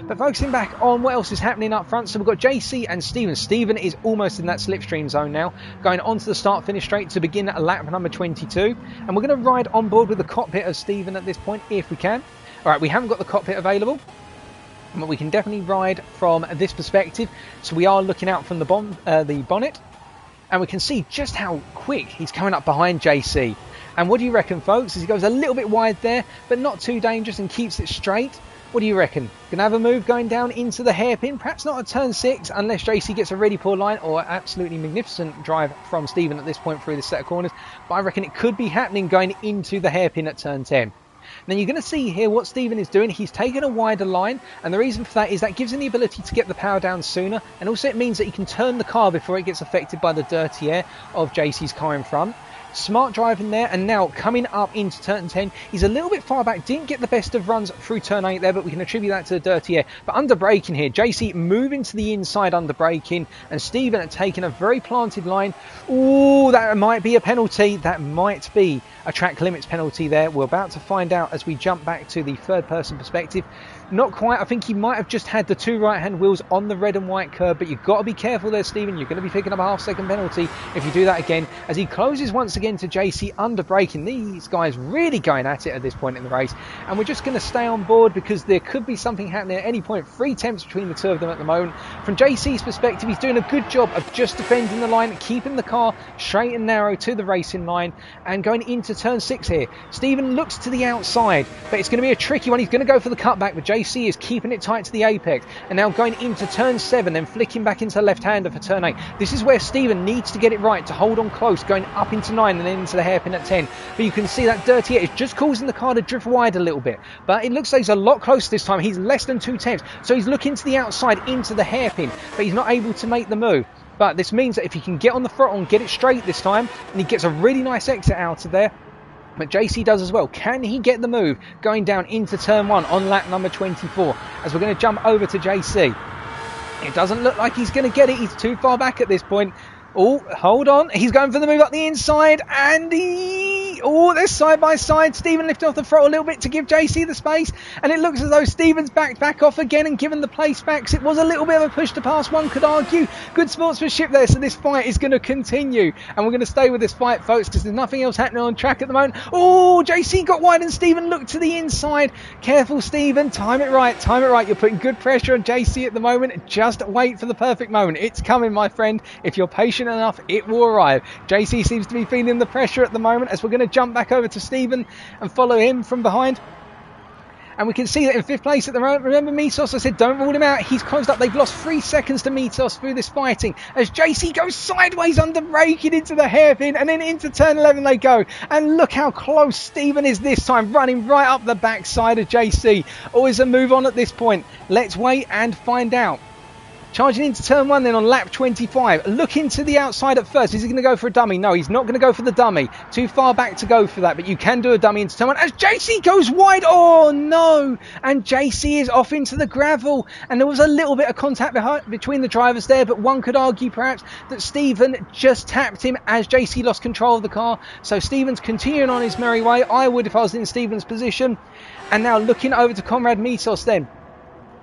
But focusing back on what else is happening up front. So we've got JC and Steven. Steven is almost in that slipstream zone now. Going onto the start-finish straight to begin at lap number 22. And we're going to ride on board with the cockpit of Steven at this point, if we can. Alright, we haven't got the cockpit available. But we can definitely ride from this perspective. So we are looking out from the bonnet. And we can see just how quick he's coming up behind JC. And what do you reckon, folks? As he goes a little bit wide there, but not too dangerous and keeps it straight. What do you reckon? Gonna have a move going down into the hairpin? Perhaps not a turn 6, unless JC gets a really poor line or absolutely magnificent drive from Steven at this point through this set of corners. But I reckon it could be happening going into the hairpin at turn 10. Now you're going to see here what Steven is doing. He's taken a wider line, and the reason for that is that gives him the ability to get the power down sooner, and also it means that he can turn the car before it gets affected by the dirty air of JC's car in front. Smart driving there, and now coming up into turn 10, he's a little bit far back, didn't get the best of runs through turn 8 there, but we can attribute that to the dirty air. But under braking here, JC moving to the inside under braking, and Steven taking a very planted line. Ooh, that might be a penalty. That might be a track limits penalty there. We're about to find out as we jump back to the third person perspective. Not quite. I think he might have just had the two right-hand wheels on the red and white curb, but you've got to be careful there, Steven. You're going to be picking up a half-second penalty if you do that again, as he closes once again to JC under braking. These guys really going at it at this point in the race, and we're just going to stay on board because there could be something happening at any point. 3 attempts between the two of them at the moment. From JC's perspective, he's doing a good job of just defending the line, keeping the car straight and narrow to the racing line, and going into turn 6 here. Steven looks to the outside, but it's going to be a tricky one. He's going to go for the cutback, but JC is keeping it tight to the apex, and now going into turn 7, then flicking back into left-hander for turn 8. This is where Steven needs to get it right to hold on close, going up into 9 and then into the hairpin at 10. But you can see that dirty air is just causing the car to drift wide a little bit, but it looks like he's a lot closer this time. He's less than 2 tenths, so he's looking to the outside into the hairpin, but he's not able to make the move. But this means that if he can get on the throttle and get it straight this time, and he gets a really nice exit out of there, but JC does as well. Can he get the move going down into turn 1 on lap number 24? As we're going to jump over to JC. It doesn't look like he's going to get it. He's too far back at this point. Oh, hold on. He's going for the move up the inside, and oh, they're side by side. Steven lifting off the throttle a little bit to give JC the space, and it looks as though Steven's backed back off again and given the place back. It was a little bit of a push to pass, one could argue. Good sportsmanship there, so this fight is going to continue, and we're going to stay with this fight, folks, because there's nothing else happening on track at the moment. Oh, JC got wide, and Steven looked to the inside. Careful, Steven. Time it right. Time it right. You're putting good pressure on JC at the moment. Just wait for the perfect moment. It's coming, my friend. If you're patient enough, it will arrive. JC seems to be feeling the pressure at the moment, as we're going to jump back over to Steven and follow him from behind. And we can see that in 5th place at the moment. Remember Mitos? I said don't rule him out. He's closed up. They've lost 3 seconds to Mitos through this fighting, as JC goes sideways under braking into the hairpin, and then into turn 11 they go. And look how close Steven is this time, running right up the backside of JC. Always a move on at this point. Let's wait and find out. Charging into turn 1 then on lap 25. Looking to the outside at first. Is he going to go for a dummy? No, he's not going to go for the dummy. Too far back to go for that. But you can do a dummy into turn 1. As JC goes wide. Oh, no. And JC is off into the gravel. And there was a little bit of contact between the drivers there. But one could argue perhaps that Steven just tapped him as JC lost control of the car. So Steven's continuing on his merry way. I would if I was in Steven's position. And now looking over to Comrade Mitos then.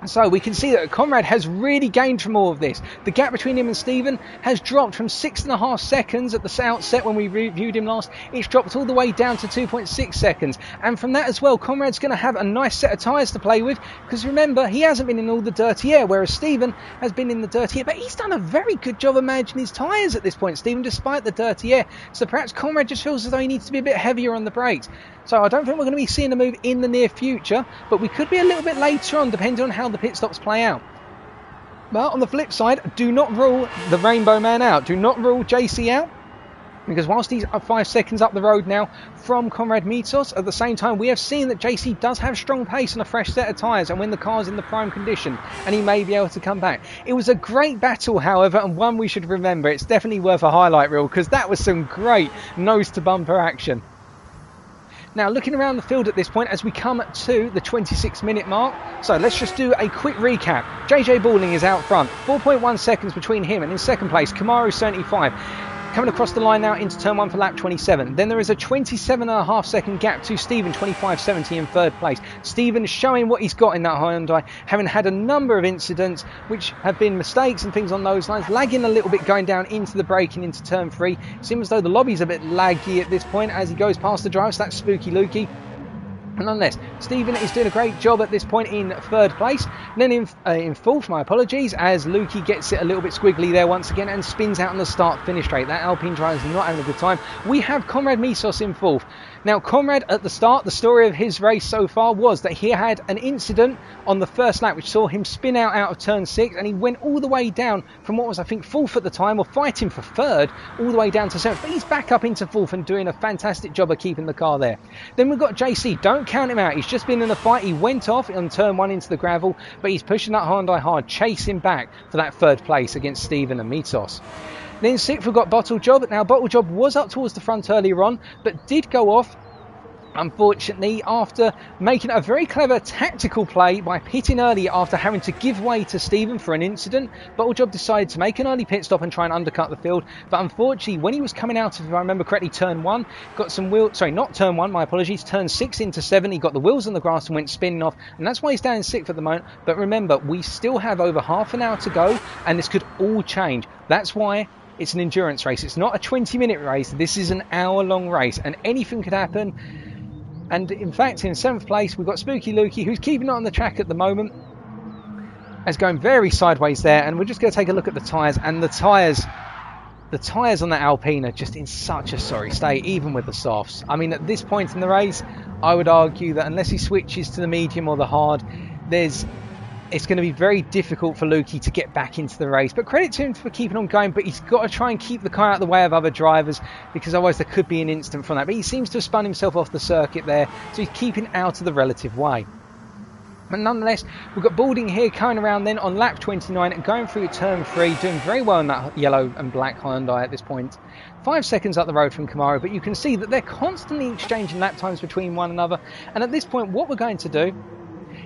So we can see that Conrad has really gained from all of this. The gap between him and Steven has dropped from 6.5 seconds at the outset when we reviewed him last. It's dropped all the way down to 2.6 seconds. And from that as well, Conrad's going to have a nice set of tyres to play with. Because remember, he hasn't been in all the dirty air, whereas Steven has been in the dirty air. But he's done a very good job of managing his tyres at this point, Steven, despite the dirty air. So perhaps Conrad just feels as though he needs to be a bit heavier on the brakes. So I don't think we're going to be seeing a move in the near future, but we could be a little bit later on, depending on how the pit stops play out. But on the flip side, do not rule the Rainbow Man out. Do not rule JC out, because whilst he's 5 seconds up the road now from Comrade Mitos, at the same time we have seen that JC does have strong pace on a fresh set of tyres and when the car's in the prime condition, and he may be able to come back. It was a great battle, however, and one we should remember. It's definitely worth a highlight reel, because that was some great nose-to-bumper action. Now, looking around the field at this point as we come to the 26-minute mark. So let's just do a quick recap. JJ Balling is out front. 4.1 seconds between him and in second place, Kamaru 75. coming across the line now into turn 1 for lap 27. Then there is a 27.5 second gap to Stephen, 25.70 in third place. Stephen showing what he's got in that Hyundai, having had a number of incidents which have been mistakes and things on those lines, lagging a little bit going down into the braking into turn 3. It seems as though the lobby's a bit laggy at this point as he goes past the driver, so that's spooky Lukey. And nonetheless, Stephen is doing a great job at this point in third place. And then in fourth, my apologies, as Lukey gets it a little bit squiggly there once again and spins out on the start-finish straight. That Alpine driver is not having a good time. We have Conrad Misos in fourth. Now, Conrad, at the start, the story of his race so far was that he had an incident on the first lap which saw him spin out of turn 6, and he went all the way down from what was, I think, fourth at the time, or fighting for third, all the way down to seventh. But he's back up into fourth and doing a fantastic job of keeping the car there. Then we've got JC. Don't count him out. He's just been in a fight. He went off on turn 1 into the gravel, but he's pushing that Hyundai hard, chasing back for that third place against Stephen and Mitos. Then 6th, we've got Bottle Job. Now, Bottle Job was up towards the front earlier on, but did go off, unfortunately, after making a very clever tactical play by pitting early after having to give way to Stephen for an incident. Bottle Job decided to make an early pit stop and try and undercut the field, but unfortunately, when he was coming out of, if I remember correctly, turn 1, got some wheel, sorry, not turn 1, my apologies, turn 6 into 7, he got the wheels on the grass and went spinning off, and that's why he's down in 6th at the moment. But remember, we still have over half an hour to go, and this could all change. That's why it's an endurance race. It's not a 20-minute race. This is an hour-long race, and anything could happen. And in fact, in 7th place, we've got Spooky Lukey, who's keeping it on the track at the moment, as going very sideways there. And we're just going to take a look at the tyres, and the tyres on that Alpine are just in such a sorry state, even with the softs. I mean, at this point in the race, I would argue that unless he switches to the medium or the hard, it's going to be very difficult for Lukey to get back into the race. But credit to him for keeping on going, but he's got to try and keep the car out of the way of other drivers, because otherwise there could be an incident from that. But he seems to have spun himself off the circuit there, so he's keeping out of the relative way. But nonetheless, we've got Balding here coming around then on lap 29 and going through turn 3, doing very well in that yellow and black Hyundai at this point. 5 seconds up the road from Kamaru, but you can see that they're constantly exchanging lap times between one another. And at this point, what we're going to do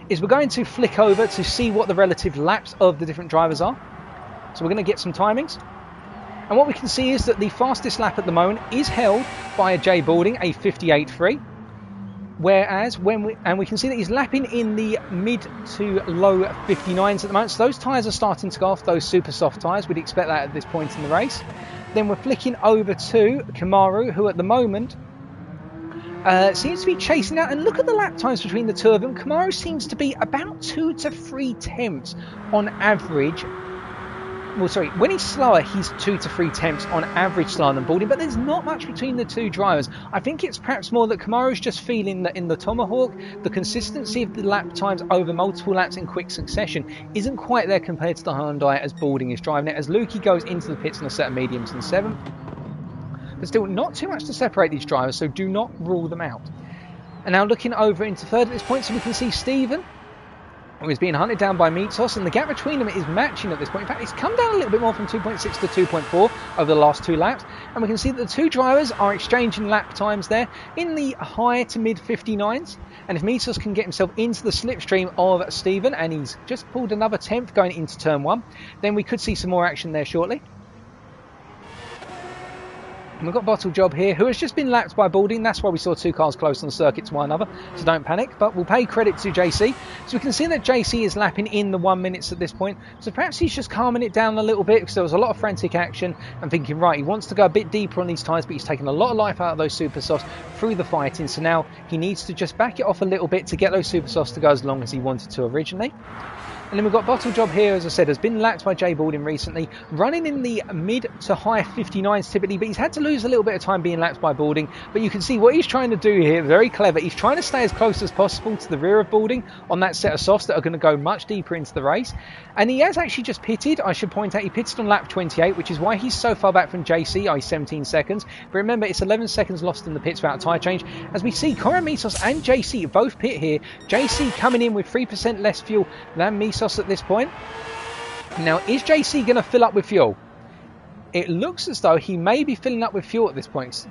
is we're going to flick over to see what the relative laps of the different drivers are. So we're going to get some timings. And what we can see is that the fastest lap at the moment is held by a Jay Balding, a 58.3. Whereas we can see that he's lapping in the mid to low 59s at the moment. So those tyres are starting to go off, those super soft tyres. We'd expect that at this point in the race. Then we're flicking over to Kamaru, who at the moment seems to be chasing out, and look at the lap times between the two of them. Kamaru seems to be about 2 to 3 tenths on average. Well, sorry, when he's slower, he's 2 to 3 tenths on average slower than Balding, but there's not much between the two drivers. I think it's perhaps more that Kamaru's just feeling that in the Tomahawk, the consistency of the lap times over multiple laps in quick succession isn't quite there compared to the Hyundai as Balding is driving it, as Lukey goes into the pits on a set of mediums in 7th. But still, not too much to separate these drivers, so do not rule them out. And now looking over into 3rd at this point, so we can see Stephen, who is being hunted down by Mitos, and the gap between them is matching at this point. In fact, it's come down a little bit more from 2.6 to 2.4 over the last 2 laps. And we can see that the two drivers are exchanging lap times there in the high to mid 59s. And if Mitos can get himself into the slipstream of Stephen, and he's just pulled another 10th going into turn 1, then we could see some more action there shortly. And we've got Bottle Job here, who has just been lapped by Balding. That's why we saw 2 cars close on the circuit to one another, so don't panic. But we'll pay credit to JC. So we can see that JC is lapping in the 1 minutes at this point. So perhaps he's just calming it down a little bit, because there was a lot of frantic action and thinking, right, he wants to go a bit deeper on these tyres, but he's taken a lot of life out of those super softs through the fighting. So now he needs to just back it off a little bit to get those super softs to go as long as he wanted to originally. And then we've got Bottle Job here, as I said, has been lapped by Jay Balding recently, running in the mid to high 59s typically, but he's had to lose a little bit of time being lapped by Balding. But you can see what he's trying to do here, very clever. He's trying to stay as close as possible to the rear of Balding on that set of softs that are going to go much deeper into the race. And he has actually just pitted, I should point out, he pitted on lap 28, which is why he's so far back from JC, i.e. 17 seconds. But remember, it's 11 seconds lost in the pits without a tyre change. As we see, Conrad Misos and JC both pit here. JC coming in with 3% less fuel than Misos at this point. Now, is JC going to fill up with fuel? It looks as though he may be filling up with fuel at this point.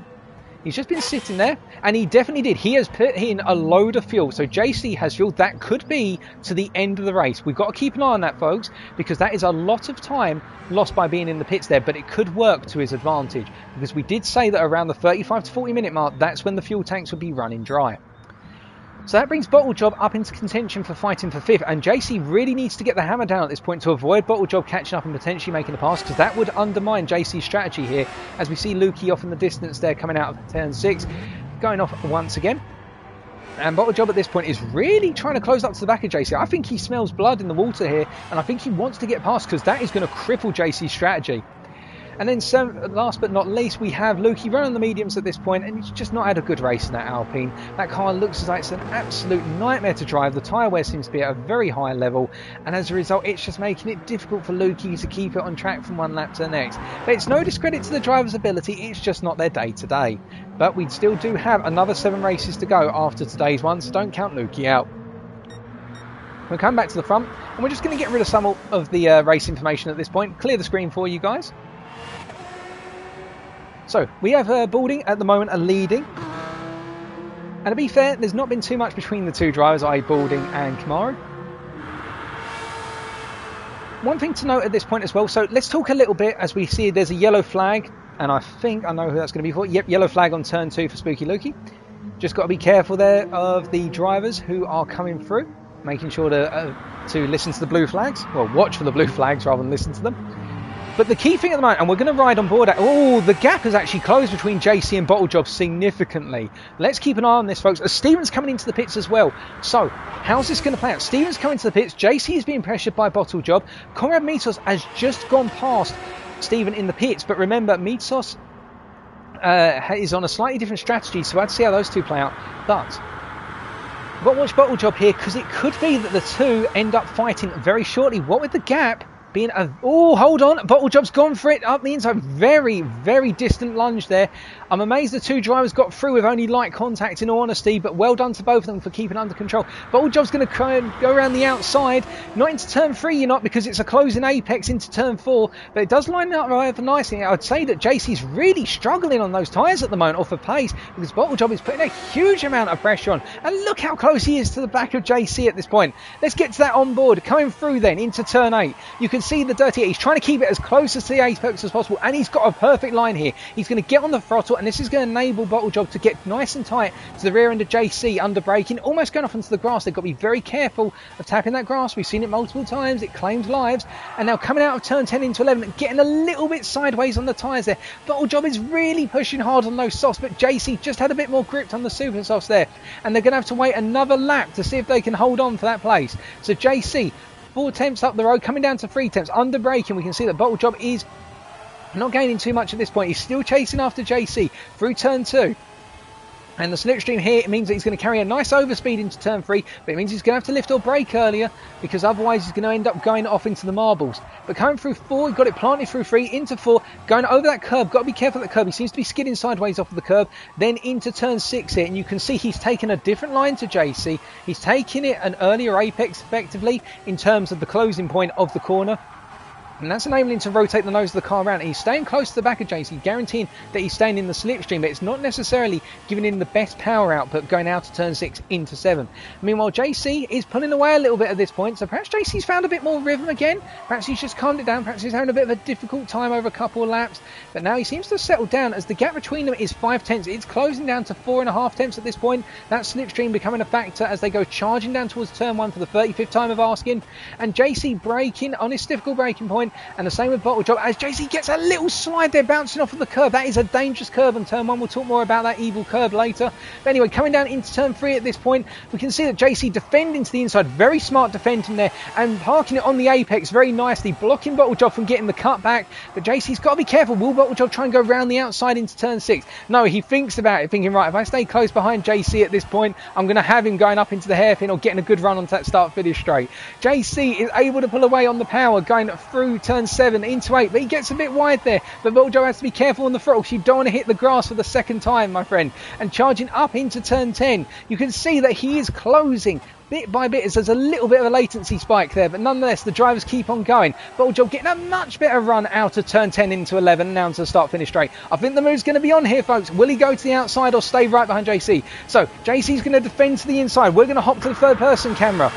He's just been sitting there, and he definitely did. He has put in a load of fuel. So JC has fuel. That could be to the end of the race. We've got to keep an eye on that, folks, because that is a lot of time lost by being in the pits there, but it could work to his advantage, because we did say that around the 35 to 40 minute mark, that's when the fuel tanks would be running dry. So that brings Bottle Job up into contention for fighting for 5th, and JC really needs to get the hammer down at this point to avoid Bottle Job catching up and potentially making a pass, because that would undermine JC's strategy here, as we see Lukey off in the distance there coming out of turn 6, going off once again. And Bottle Job at this point is really trying to close up to the back of JC. I think he smells blood in the water here, and I think he wants to get past, because that is going to cripple JC's strategy. And then last but not least, we have Lukey running the mediums at this point, and he's just not had a good race in that Alpine. That car looks as though it's an absolute nightmare to drive. The tyre wear seems to be at a very high level, and as a result, it's just making it difficult for Lukey to keep it on track from one lap to the next. But it's no discredit to the driver's ability, it's just not their day to day. But we still do have another 7 races to go after today's one, so don't count Lukey out. We'll come back to the front, and we're just going to get rid of some of the race information at this point. Clear the screen for you guys. So, we have Balding at the moment leading. And to be fair, there's not been too much between the two drivers, i.e. Balding and Kamaru. One thing to note at this point as well, so let's talk a little bit as we see there's a yellow flag. And I think I know who that's going to be for. Yep, yellow flag on turn 2 for Spooky Lukey. Just got to be careful there of the drivers who are coming through. Making sure to listen to the blue flags. Well, watch for the blue flags rather than listen to them. But the key thing at the moment, and we're going to ride on board at... Oh, the gap has actually closed between JC and Bottle Job significantly. Let's keep an eye on this, folks. As Steven's coming into the pits as well. So, how's this going to play out? Steven's coming to the pits. JC is being pressured by Bottle Job. Conrad Mitos has just gone past Steven in the pits. But remember, Mitos is on a slightly different strategy, so I'd see how those two play out. But we've got to watch Bottle Job here, because it could be that the two end up fighting very shortly. What with the gap being a... Oh, hold on. Bottle Job's gone for it up the inside. Very, very distant lunge there. I'm amazed the two drivers got through with only light contact, in all honesty, but well done to both of them for keeping under control. Bottle Job's going to try and go around the outside. Not into turn 3, you're not, because it's a closing apex into turn 4, but it does line up rather nicely. I'd say that JC's really struggling on those tyres at the moment off of pace, because Bottle Job is putting a huge amount of pressure on. And look how close he is to the back of JC at this point. Let's get to that on board. Coming through then into turn 8. You can see the dirty... He's trying to keep it as close to the apex as possible, and he's got a perfect line here. He's going to get on the throttle, and this is going to enable Bottle Job to get nice and tight to the rear end of JC, under braking, almost going off into the grass. They've got to be very careful of tapping that grass. We've seen it multiple times. It claims lives. And now coming out of turn 10 into 11, getting a little bit sideways on the tyres there. Bottle Job is really pushing hard on those softs, but JC just had a bit more grip on the super softs there, and they're going to have to wait another lap to see if they can hold on for that place. So JC, 4 tenths up the road, coming down to 3 tenths, under braking. We can see that Bottle Job is not gaining too much at this point. He's still chasing after JC through turn 2. And the slipstream here, it means that he's going to carry a nice overspeed into turn 3, but it means he's going to have to lift or brake earlier, because otherwise he's going to end up going off into the marbles. But coming through 4, he got it planted through 3, into 4, going over that curb. Got to be careful of that curb. He seems to be skidding sideways off of the curb. Then into turn 6 here, and you can see he's taken a different line to JC. He's taking it an earlier apex, effectively, in terms of the closing point of the corner. And that's enabling him to rotate the nose of the car around. And he's staying close to the back of JC, guaranteeing that he's staying in the slipstream, but it's not necessarily giving him the best power output going out of turn 6 into 7. Meanwhile, JC is pulling away a little bit at this point, so perhaps JC's found a bit more rhythm again. Perhaps he's just calmed it down. Perhaps he's having a bit of a difficult time over a couple of laps. But now he seems to have settled down, as the gap between them is 5 tenths. It's closing down to 4.5 tenths at this point. That slipstream becoming a factor as they go charging down towards turn 1 for the 35th time of asking. And JC braking on his difficult braking point, and the same with Bottle Job, as JC gets a little slide there, bouncing off of the curb. That is a dangerous curb on turn 1. We'll talk more about that evil curb later. But anyway, coming down into turn 3 at this point, we can see that JC defending to the inside, very smart defending there, and parking it on the apex very nicely, blocking Bottle Job from getting the cut back. But JC's got to be careful. Will Bottle Job try and go round the outside into turn 6? No, he thinks about it, thinking, right, if I stay close behind JC at this point, I'm going to have him going up into the hairpin or getting a good run onto that start-finish straight. JC is able to pull away on the power, going through through turn 7 into 8, but he gets a bit wide there. But Bottlejob has to be careful on the throttle. You don't want to hit the grass for the second time, my friend. And charging up into turn 10, you can see that he is closing bit by bit, as there's a little bit of a latency spike there, but nonetheless the drivers keep on going. Bottlejob getting a much better run out of turn 10 into 11 now to start finish straight. I think the move's going to be on here, folks. Will he go to the outside or stay right behind JC? So JC's going to defend to the inside. We're going to hop to the third person camera.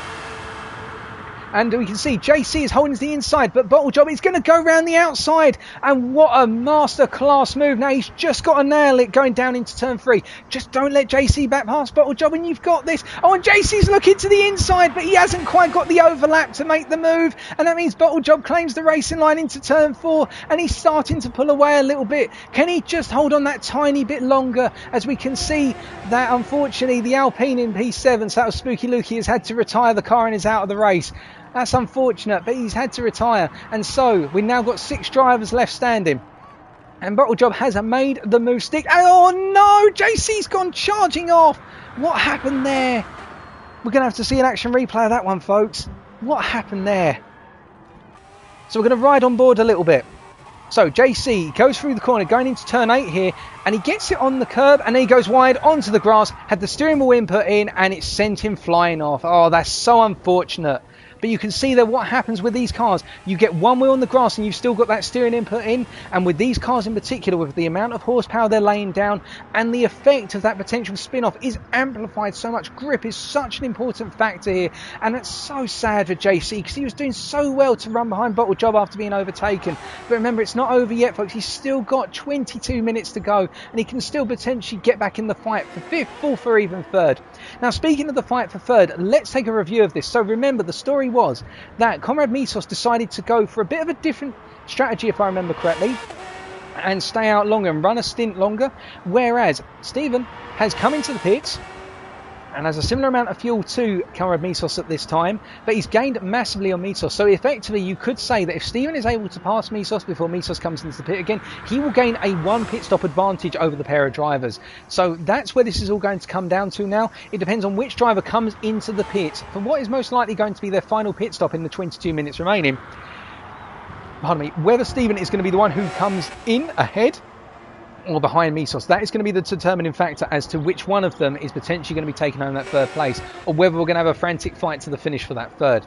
And we can see JC is holding to the inside, but Bottlejob is going to go around the outside. And what a masterclass move. Now he's just got to nail it going down into turn 3. Just don't let JC back past Bottlejob and you've got this. Oh, and JC's looking to the inside, but he hasn't quite got the overlap to make the move. And that means Bottlejob claims the racing line into turn 4 and he's starting to pull away a little bit. Can he just hold on that tiny bit longer? As we can see that unfortunately the Alpine in P7, so that was Spooky Lukey, has had to retire the car and is out of the race. That's unfortunate, but he's had to retire. And so we've now got 6 drivers left standing. And Bottlejob has made the move stick. Oh no, JC's gone charging off. What happened there? We're going to have to see an action replay of that one, folks. What happened there? So we're going to ride on board a little bit. So JC goes through the corner, going into turn 8 here, and he gets it on the curb, and then he goes wide onto the grass, had the steering wheel input in, and it sent him flying off. Oh, that's so unfortunate. But you can see that what happens with these cars, you get one wheel on the grass and you've still got that steering input in. And with these cars in particular, with the amount of horsepower they're laying down and the effect of that potential spin-off is amplified so much. Grip is such an important factor here. And it's so sad for JC because he was doing so well to run behind Bottlejob after being overtaken. But remember, it's not over yet, folks. He's still got 22 minutes to go and he can still potentially get back in the fight for 5th, 4th or even 3rd. Now, speaking of the fight for 3rd, let's take a review of this. So remember, the story was that Comrade Misos decided to go for a bit of a different strategy, if I remember correctly, and stay out longer and run a stint longer, whereas Stephen has come into the pits and has a similar amount of fuel to Comrade Misos at this time, but he's gained massively on Misos. So effectively you could say that if Stephen is able to pass Misos before Misos comes into the pit again, he will gain a 1 pit stop advantage over the pair of drivers. So that's where this is all going to come down to now. It depends on which driver comes into the pit for what is most likely going to be their final pit stop in the 22 minutes remaining. Pardon me, whether Stephen is going to be the one who comes in ahead or behind Misos. That is going to be the determining factor as to which one of them is potentially going to be taking home that 3rd place, or whether we're going to have a frantic fight to the finish for that 3rd.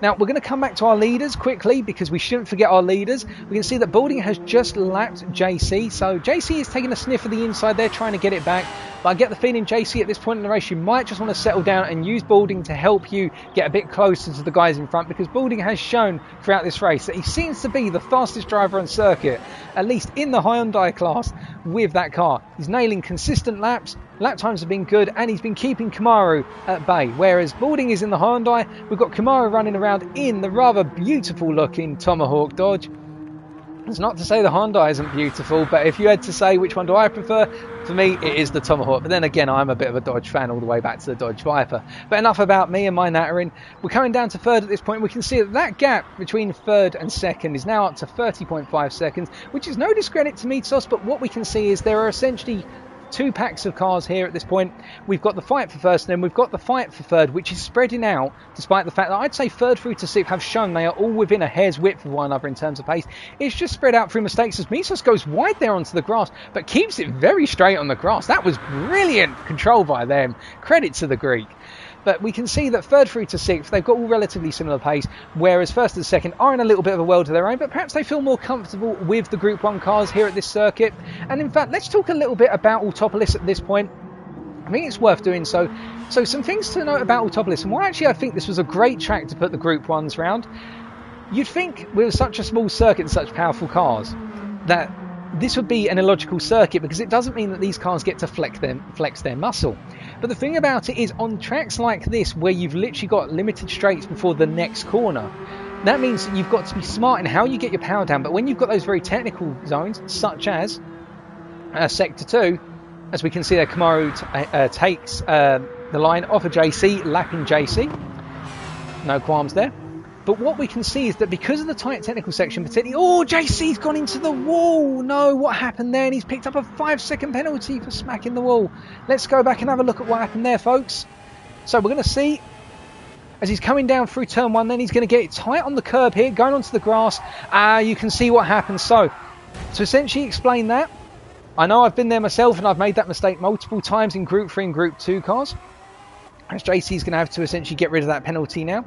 Now, we're going to come back to our leaders quickly because we shouldn't forget our leaders. We can see that Balding has just lapped JC. So JC is taking a sniff of the inside there, trying to get it back. But I get the feeling, JC, at this point in the race, you might just want to settle down and use Balding to help you get a bit closer to the guys in front, because Balding has shown throughout this race that he seems to be the fastest driver on circuit, at least in the Hyundai class with that car. He's nailing consistent laps. Lap times have been good, and he's been keeping Kamaru at bay. Whereas Balding is in the Hyundai, we've got Kamaru running around in the rather beautiful looking Tomahawk Dodge. It's not to say the Hyundai isn't beautiful, but if you had to say which one do I prefer, for me it is the Tomahawk. But then again, I'm a bit of a Dodge fan all the way back to the Dodge Viper. But enough about me and my nattering. We're coming down to 3rd at this point. We can see that that gap between 3rd and 2nd is now up to 30.5 seconds, which is no discredit to Mitos, but what we can see is there are essentially 2 packs of cars here at this point. We've got the fight for 1st and then we've got the fight for 3rd, which is spreading out, despite the fact that I'd say 3rd through to 6th have shown they are all within a hair's width of one another in terms of pace. It's just spread out through mistakes as Misos goes wide there onto the grass, but keeps it very straight on the grass. That was brilliant control by them. Credit to the Greek. But we can see that 3rd through to 6th, they've got all relatively similar pace, whereas 1st and 2nd are in a little bit of a world of their own, but perhaps they feel more comfortable with the Group 1 cars here at this circuit. And in fact, let's talk a little bit about Autopolis at this point. I think it's worth doing so. So some things to note about Autopolis, and why actually I think this was a great track to put the Group 1s round. You'd think with such a small circuit and such powerful cars that this would be an illogical circuit, because it doesn't mean that these cars get to flex their muscle. But the thing about it is, on tracks like this, where you've literally got limited straights before the next corner, that means that you've got to be smart in how you get your power down. But when you've got those very technical zones, such as Sector 2, as we can see there, Kamaru takes the line off of JC, lapping JC. No qualms there. But what we can see is that because of the tight technical section, particularly... Oh, JC's gone into the wall! No, what happened there? And he's picked up a 5-second penalty for smacking the wall. Let's go back and have a look at what happened there, folks. So we're going to see as he's coming down through turn 1. Then he's going to get it tight on the curb here, going onto the grass. You can see what happens. So, to essentially explain that, I know I've been there myself and I've made that mistake multiple times in Group 3 and Group 2 cars. As JC's going to have to essentially get rid of that penalty now.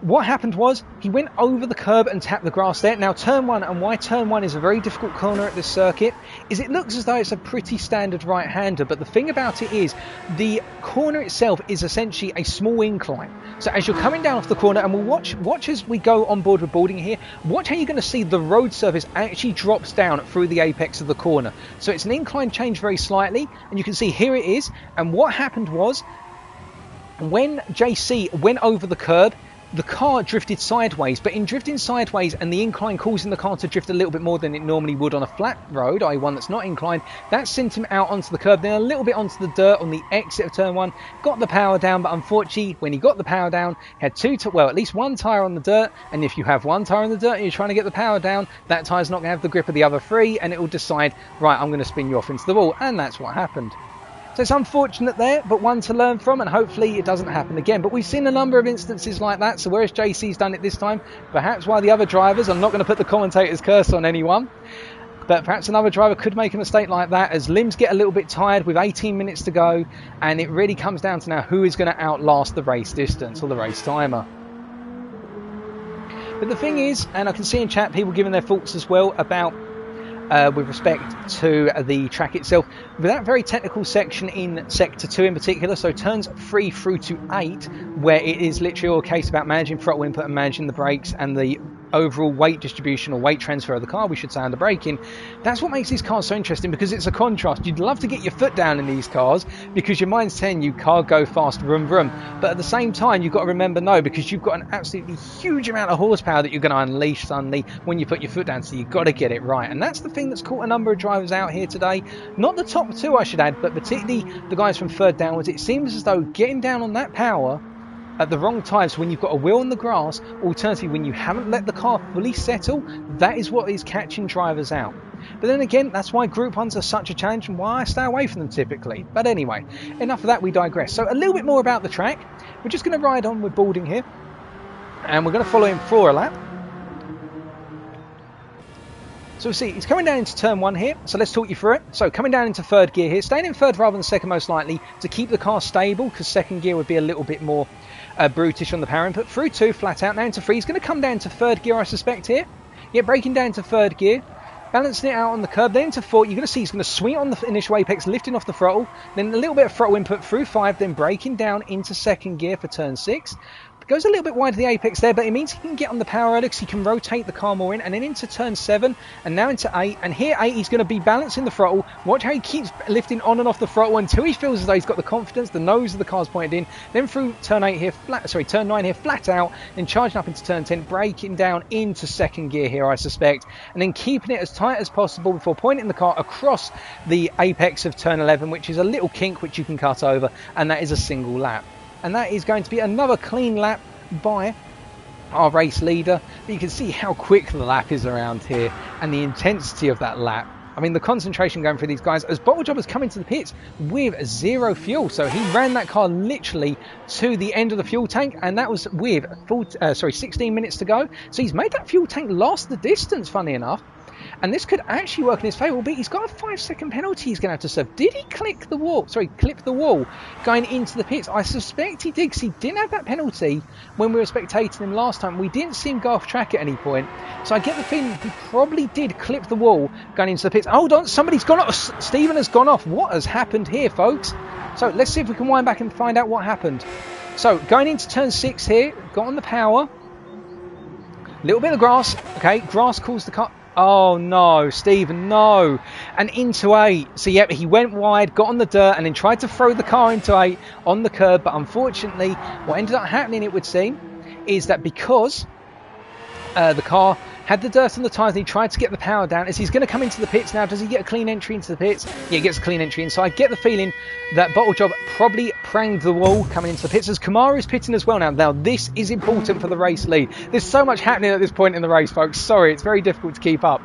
What happened was he went over the curb and tapped the grass there. Now turn 1, and why turn 1 is a very difficult corner at this circuit, is it looks as though it's a pretty standard right-hander, but the thing about it is the corner itself is essentially a small incline. So as you're coming down off the corner, and we'll watch as we go on board with boarding here, watch how you're going to see the road surface actually drops down through the apex of the corner. So it's an incline change very slightly, and you can see here it is. And what happened was, when JC went over the curb, the car drifted sideways, but in drifting sideways and the incline causing the car to drift a little bit more than it normally would on a flat road, i.e. one that's not inclined, that sent him out onto the curb, then a little bit onto the dirt on the exit of turn 1, got the power down, but unfortunately when he got the power down, he had at least one tyre on the dirt, and if you have one tyre on the dirt and you're trying to get the power down, that tyre's not going to have the grip of the other 3, and it will decide, right, I'm going to spin you off into the wall, and that's what happened. So it's unfortunate there, but one to learn from, and hopefully it doesn't happen again. But we've seen a number of instances like that, so whereas JC's done it this time, perhaps while the other drivers, I'm not going to put the commentator's curse on anyone, but perhaps another driver could make a mistake like that as limbs get a little bit tired with 18 minutes to go, and it really comes down to now who is going to outlast the race distance or the race timer. But the thing is, and I can see in chat people giving their thoughts as well about with respect to the track itself, with that very technical section in Sector 2 in particular, so turns 3 through to 8, where it is literally all a case about managing throttle input and managing the brakes and the overall weight distribution or weight transfer of the car, we should say, under braking. That's what makes these cars so interesting, because it's a contrast. You'd love to get your foot down in these cars because your mind's telling you car go fast, vroom vroom, but at the same time you've got to remember no, because you've got an absolutely huge amount of horsepower that you're going to unleash suddenly when you put your foot down, so you've got to get it right. And that's the thing that's caught a number of drivers out here today, not the top 2 I should add, but particularly the guys from 3rd downwards. It seems as though getting down on that power at the wrong times, when you've got a wheel on the grass, alternatively when you haven't let the car fully settle, that is what is catching drivers out. But then again, that's why Group 1s are such a challenge and why I stay away from them typically. But anyway, enough of that, we digress. So a little bit more about the track. We're just going to ride on with boarding here, and we're going to follow him for a lap. So we see he's coming down into turn 1 here, so let's talk you through it. So coming down into 3rd gear here, staying in 3rd rather than 2nd most likely to keep the car stable, because 2nd gear would be a little bit more brutish on the power input. Through 2, flat out, now into 3. He's going to come down to 3rd gear, I suspect, here. Yeah, braking down to 3rd gear, balancing it out on the curb, then into 4. You're going to see he's going to swing on the initial apex, lifting off the throttle, then a little bit of throttle input through 5, then braking down into 2nd gear for turn 6. Goes a little bit wide of the apex there, but it means he can get on the power early because he can rotate the car more in, and then into turn 7, and now into 8, and here 8 he's going to be balancing the throttle. Watch how he keeps lifting on and off the throttle until he feels as though he's got the confidence, the nose of the car's pointed in, then through turn 8 here, turn 9 here, flat out, then charging up into turn 10, braking down into 2nd gear here, I suspect, and then keeping it as tight as possible before pointing the car across the apex of turn 11, which is a little kink which you can cut over, and that is a single lap. And that is going to be another clean lap by our race leader. But you can see how quick the lap is around here and the intensity of that lap. I mean, the concentration going through these guys, as Bottlejob has come into the pits with 0 fuel. So he ran that car literally to the end of the fuel tank, and that was with 16 minutes to go. So he's made that fuel tank last the distance, funny enough. And this could actually work in his favour, but he's got a 5-second penalty he's going to have to serve. Did he clip the wall going into the pits? I suspect he did, because he didn't have that penalty when we were spectating him last time. We didn't see him go off track at any point. So I get the feeling he probably did clip the wall going into the pits. Hold on, somebody's gone off. Stephen has gone off. What has happened here, folks? So let's see if we can wind back and find out what happened. So going into turn 6 here, got on the power. Little bit of grass. Okay, grass cools the car. Oh no, Stephen, no. And into 8. So yep, he went wide, got on the dirt, and then tried to throw the car into 8 on the curb. But unfortunately, what ended up happening, it would seem, is that because the car had the dirt on the tyres and he tried to get the power down, as he's going to come into the pits now. Does he get a clean entry into the pits? Yeah, he gets a clean entry in. So I get the feeling that Bottlejob probably pranged the wall coming into the pits, as Kamaru's pitting as well now. Now, this is important for the race lead. There's so much happening at this point in the race, folks. Sorry, it's very difficult to keep up.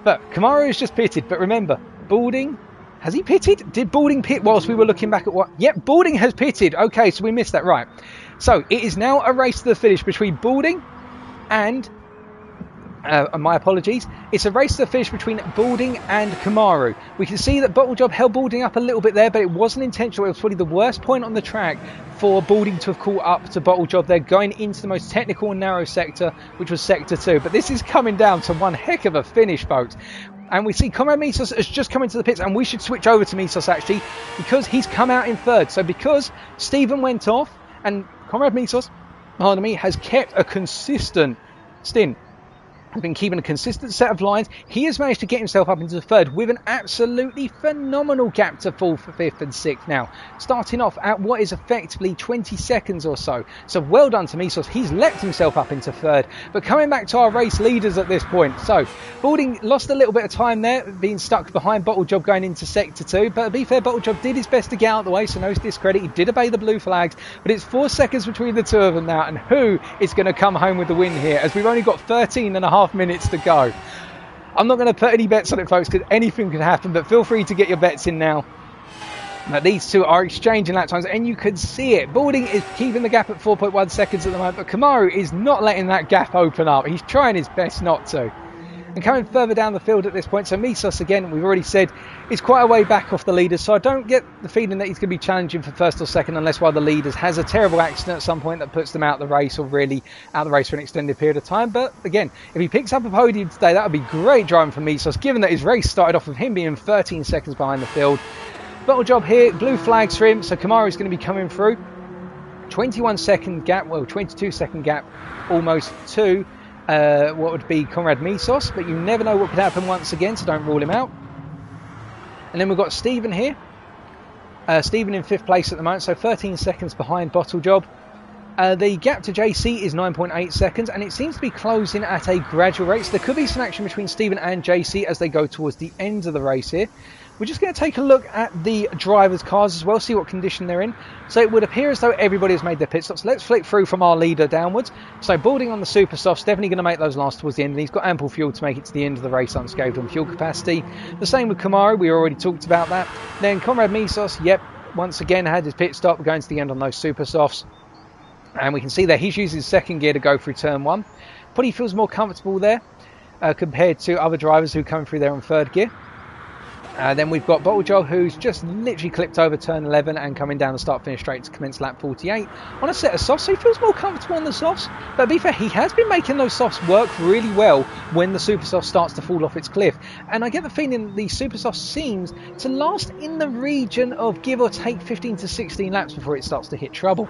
But Kamaru has just pitted. But remember, boarding Has he pitted? Did Balding pit whilst we were looking back at what? Yep, Balding has pitted. Okay, so we missed that. Right. So it is now a race to the finish between Balding and... my apologies. It's a race to the finish between Balding and Kamaru. We can see that Bottlejob held Balding up a little bit there, but it wasn't intentional. It was probably the worst point on the track for Balding to have caught up to Bottlejob. They're going into the most technical and narrow sector, which was sector 2. But this is coming down to one heck of a finish, folks. And we see Conrad Mesos has just come into the pits, and we should switch over to Mesos actually, because he's come out in third. So because Stephen went off, and Conrad Mesos, pardon me, has kept a consistent stint, has been keeping a consistent set of lines. He has managed to get himself up into the third with an absolutely phenomenal gap to fall for 5th and 6th now. Starting off at what is effectively 20 seconds or so. So well done to Mesos. He's leapt himself up into third. But coming back to our race leaders at this point. So Balding lost a little bit of time there, being stuck behind Bottlejob going into sector 2. But to be fair, Bottlejob did his best to get out of the way, so no discredit. He did obey the blue flags. But it's 4 seconds between the two of them now. And who is going to come home with the win here, as we've only got 13.5 minutes to go. I'm not going to put any bets on it, folks, because anything could happen, but feel free to get your bets in now. Now these two are exchanging lap times, and you can see it. Balding is keeping the gap at 4.1 seconds at the moment, but Kamaru is not letting that gap open up. He's trying his best not to. And coming further down the field at this point, so Mesos, again, we've already said, is quite a way back off the leaders, so I don't get the feeling that he's going to be challenging for first or second unless one of the leaders has a terrible accident at some point that puts them out of the race, or really out of the race for an extended period of time. But again, if he picks up a podium today, that would be great driving for Mesos, given that his race started off with him being 13 seconds behind the field. Bottlejob here, blue flags for him, so Kamaru is going to be coming through. 21 second gap, well, 22 second gap almost to what would be Conrad Mesos, but you never know what could happen once again, so don't rule him out. And then we've got Stephen here. Stephen in 5th place at the moment, so 13 seconds behind Bottlejob. The gap to JC is 9.8 seconds, and it seems to be closing at a gradual rate, so there could be some action between Stephen and JC as they go towards the end of the race here. We're just going to take a look at the drivers' cars as well, see what condition they're in. So it would appear as though everybody has made their pit stops. Let's flick through from our leader downwards. So Balding on the super softs, definitely going to make those last towards the end, and he's got ample fuel to make it to the end of the race unscathed on fuel capacity. The same with Kamaru, we already talked about that. Then Conrad Mesos, yep, once again had his pit stop, going to the end on those super softs. And we can see that he's using his second gear to go through turn 1. Probably feels more comfortable there compared to other drivers who come through there on third gear. Then we've got Bottlejob, who's just literally clipped over turn 11 and coming down the start-finish straight to commence lap 48 on a set of softs, so he feels more comfortable on the softs. But to be fair, he has been making those softs work really well when the super soft starts to fall off its cliff. And I get the feeling the super soft seems to last in the region of give or take 15 to 16 laps before it starts to hit trouble.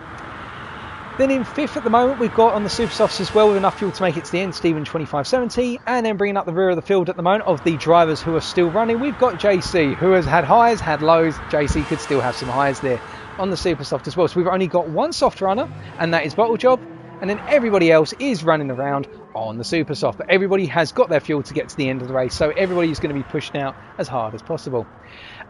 Then in 5th at the moment, we've got on the super softs as well with enough fuel to make it to the end, Stephen 2570, and then bringing up the rear of the field at the moment of the drivers who are still running, we've got JC, who has had highs, had lows. JC could still have some highs there on the super soft as well. So we've only got one soft runner, and that is Bottlejob, and then everybody else is running around on the super soft. But everybody has got their fuel to get to the end of the race, so everybody is going to be pushed out as hard as possible.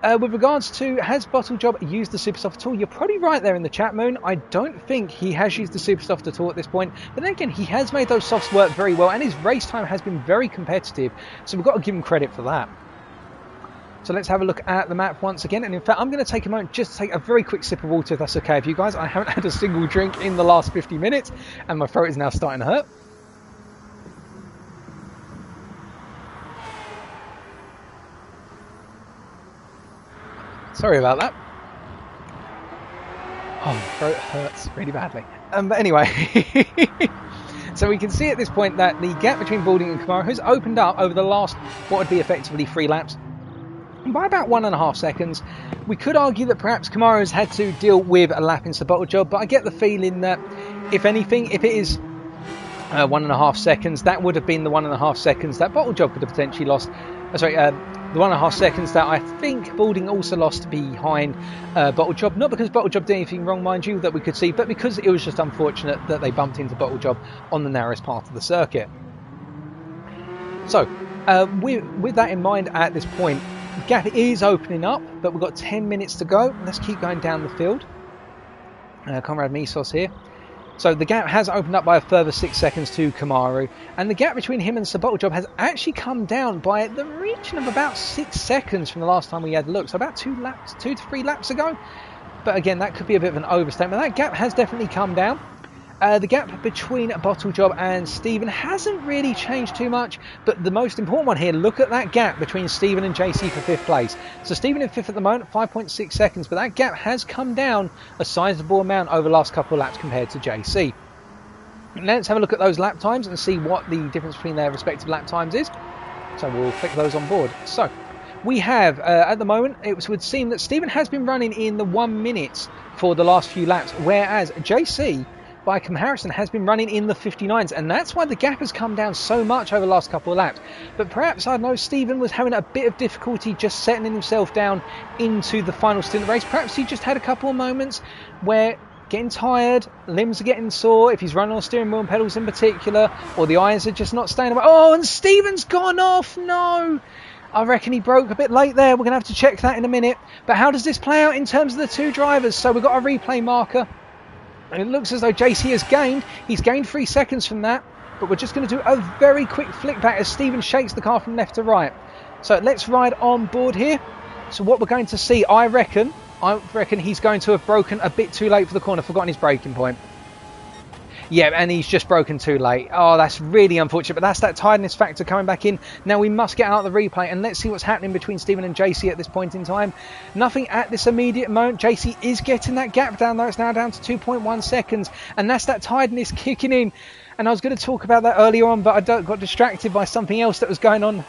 With regards to, has Bottlejob used the super soft at all? You're probably right there in the chat, Moon. I don't think he has used the super soft at all at this point. But then again, he has made those softs work very well, and his race time has been very competitive. So we've got to give him credit for that. So let's have a look at the map once again. And in fact, I'm going to take a moment just to take a very quick sip of water, if that's okay with you guys. I haven't had a single drink in the last 50 minutes, and my throat is now starting to hurt. Sorry about that. Oh, my throat hurts really badly. But anyway, so we can see at this point that the gap between Balding and Kamaru has opened up over the last, what would be effectively 3 laps, by about 1.5 seconds. We could argue that perhaps Kamaru has had to deal with a lap into Bottlejob, but I get the feeling that, if anything, if it is 1.5 seconds, that would have been the 1.5 seconds that Bottlejob could have potentially lost. The 1.5 seconds that I think Balding also lost behind Bottlejob. Not because Bottlejob did anything wrong, mind you, that we could see, but because it was just unfortunate that they bumped into Bottlejob on the narrowest part of the circuit. So, with that in mind at this point, the gap is opening up, but we've got 10 minutes to go. Let's keep going down the field. Conrad Mesos here. So the gap has opened up by a further 6 seconds to Kamaru, and the gap between him and Sir Bottlejob has actually come down by the region of about 6 seconds from the last time we had a look, so about 2 to 3 laps ago. But again, that could be a bit of an overstatement. That gap has definitely come down. The gap between Bottlejob and Stephen hasn't really changed too much, but the most important one here, look at that gap between Stephen and JC for 5th place. So Stephen in 5th at the moment, 5.6 seconds, but that gap has come down a sizable amount over the last couple of laps compared to JC. Let's have a look at those lap times and see what the difference between their respective lap times is. So we'll click those on board. So we have, at the moment, it would seem that Stephen has been running in the 1 minute for the last few laps, whereas JC, by comparison, has been running in the 59s, and that's why the gap has come down so much over the last couple of laps. But perhaps, I know, Stephen was having a bit of difficulty just settling himself down into the final stint of the race. Perhaps he just had a couple of moments where getting tired, limbs are getting sore, if he's running on steering wheel and pedals in particular, or the irons are just not staying away. Oh, and Stephen's gone off, no! I reckon he broke a bit late there. We're going to have to check that in a minute. But how does this play out in terms of the two drivers? So we've got a replay marker, and it looks as though JC has gained. He's gained 3 seconds from that, but we're just going to do a very quick flick back as Stephen shakes the car from left to right. So let's ride on board here. So what we're going to see, I reckon he's going to have broken a bit too late for the corner, forgotten his braking point. Yeah, and he's just broken too late. Oh, that's really unfortunate, but that's that tiredness factor coming back in. Now we must get out of the replay, and let's see what's happening between Stephen and JC at this point in time. Nothing at this immediate moment. JC is getting that gap down, though. It's now down to 2.1 seconds, and that's that tiredness kicking in. And I was going to talk about that earlier on, but I got distracted by something else that was going on.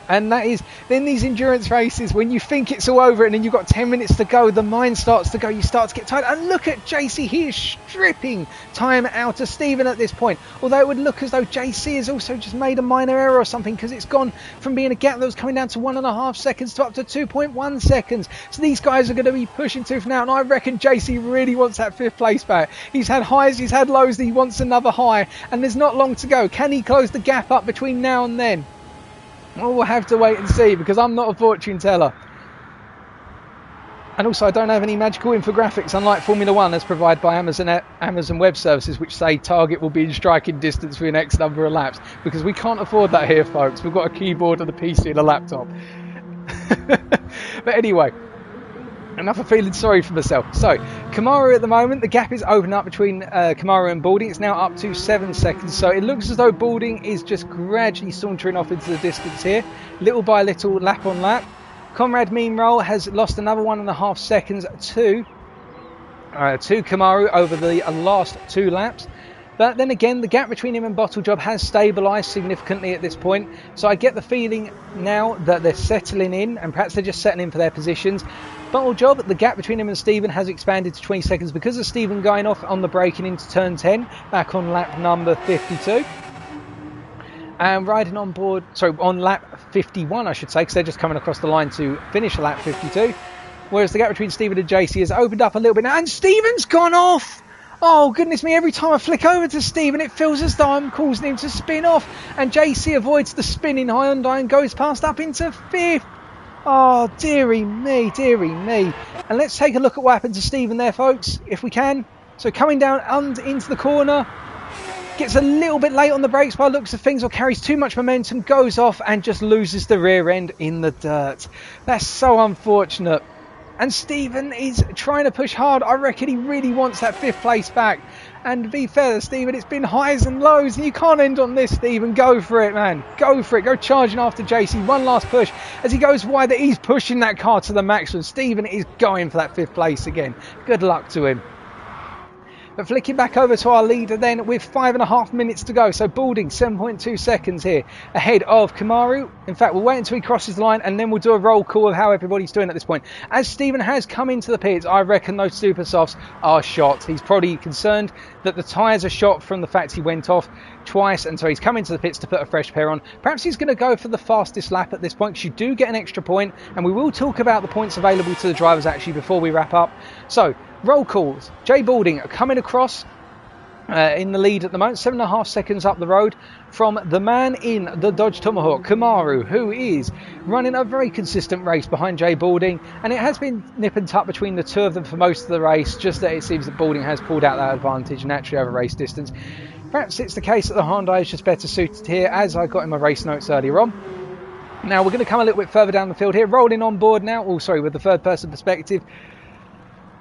And that is, then these endurance races, when you think it's all over and then you've got 10 minutes to go, the mind starts to go, you start to get tired. And look at JC, he is stripping time out of Stephen at this point. Although it would look as though JC has also just made a minor error or something, because it's gone from being a gap that was coming down to 1.5 seconds to up to 2.1 seconds. So these guys are going to be pushing tooth now, and I reckon JC really wants that 5th place back. He's had highs, he's had lows, he wants another high, and there's not long to go. Can he close the gap up between now and then? Well, we'll have to wait and see, because I'm not a fortune teller. And also, I don't have any magical infographics, unlike Formula 1 as provided by Amazon Web Services, which say target will be in striking distance for the next number of laps, because we can't afford that here, folks. We've got a keyboard and a PC and a laptop. But anyway, enough of feeling sorry for myself. So, Kamaru at the moment, the gap is open up between Kamaru and Balding. It's now up to 7 seconds. So it looks as though Balding is just gradually sauntering off into the distance here, little by little, lap on lap. Conrad Meanroll has lost another 1.5 seconds to Kamaru over the last 2 laps. But then again, the gap between him and Bottlejob has stabilised significantly at this point. So I get the feeling now that they're settling in, and perhaps they're just settling in for their positions. Bottlejob, the gap between him and Stephen has expanded to 20 seconds because of Stephen going off on the braking into turn 10, back on lap number 52. And riding on board, on lap 51, I should say, because they're just coming across the line to finish lap 52. Whereas the gap between Stephen and JC has opened up a little bit now, and Stephen's gone off! Oh, goodness me, every time I flick over to Stephen, it feels as though I'm causing him to spin off. And JC avoids the spinning Hyundai and goes past up into 5th. Oh, dearie me, dearie me. And let's take a look at what happened to Stephen there, folks, if we can. So coming down into the corner, gets a little bit late on the brakes by the looks of things, or carries too much momentum, goes off and just loses the rear end in the dirt. That's so unfortunate. And Stephen is trying to push hard. I reckon he really wants that 5th place back. And to be fair to Stephen, it's been highs and lows, and you can't end on this, Stephen. Go for it, man. Go for it. Go charging after JC. One last push. As he goes wide, he's pushing that car to the maximum. Stephen is going for that 5th place again. Good luck to him. But flicking back over to our leader then with 5.5 minutes to go. So Balding, 7.2 seconds here ahead of Kamaru. In fact, we'll wait until he crosses the line and then we'll do a roll call of how everybody's doing at this point. As Stephen has come into the pits, I reckon those super softs are shot. He's probably concerned that the tyres are shot from the fact he went off twice, and so he's come into the pits to put a fresh pair on. Perhaps he's going to go for the fastest lap at this point, because you do get an extra point, and we will talk about the points available to the drivers actually before we wrap up. So roll calls. Jay Balding coming across in the lead at the moment, 7.5 seconds up the road from the man in the Dodge Tomahawk, Kamaru, who is running a very consistent race behind Jay Balding, and it has been nip and tuck between the two of them for most of the race, just that it seems that Balding has pulled out that advantage naturally over race distance. Perhaps it's the case that the Hyundai is just better suited here, as I got in my race notes earlier on. Now we're going to come a little bit further down the field here, rolling on board now, with the third person perspective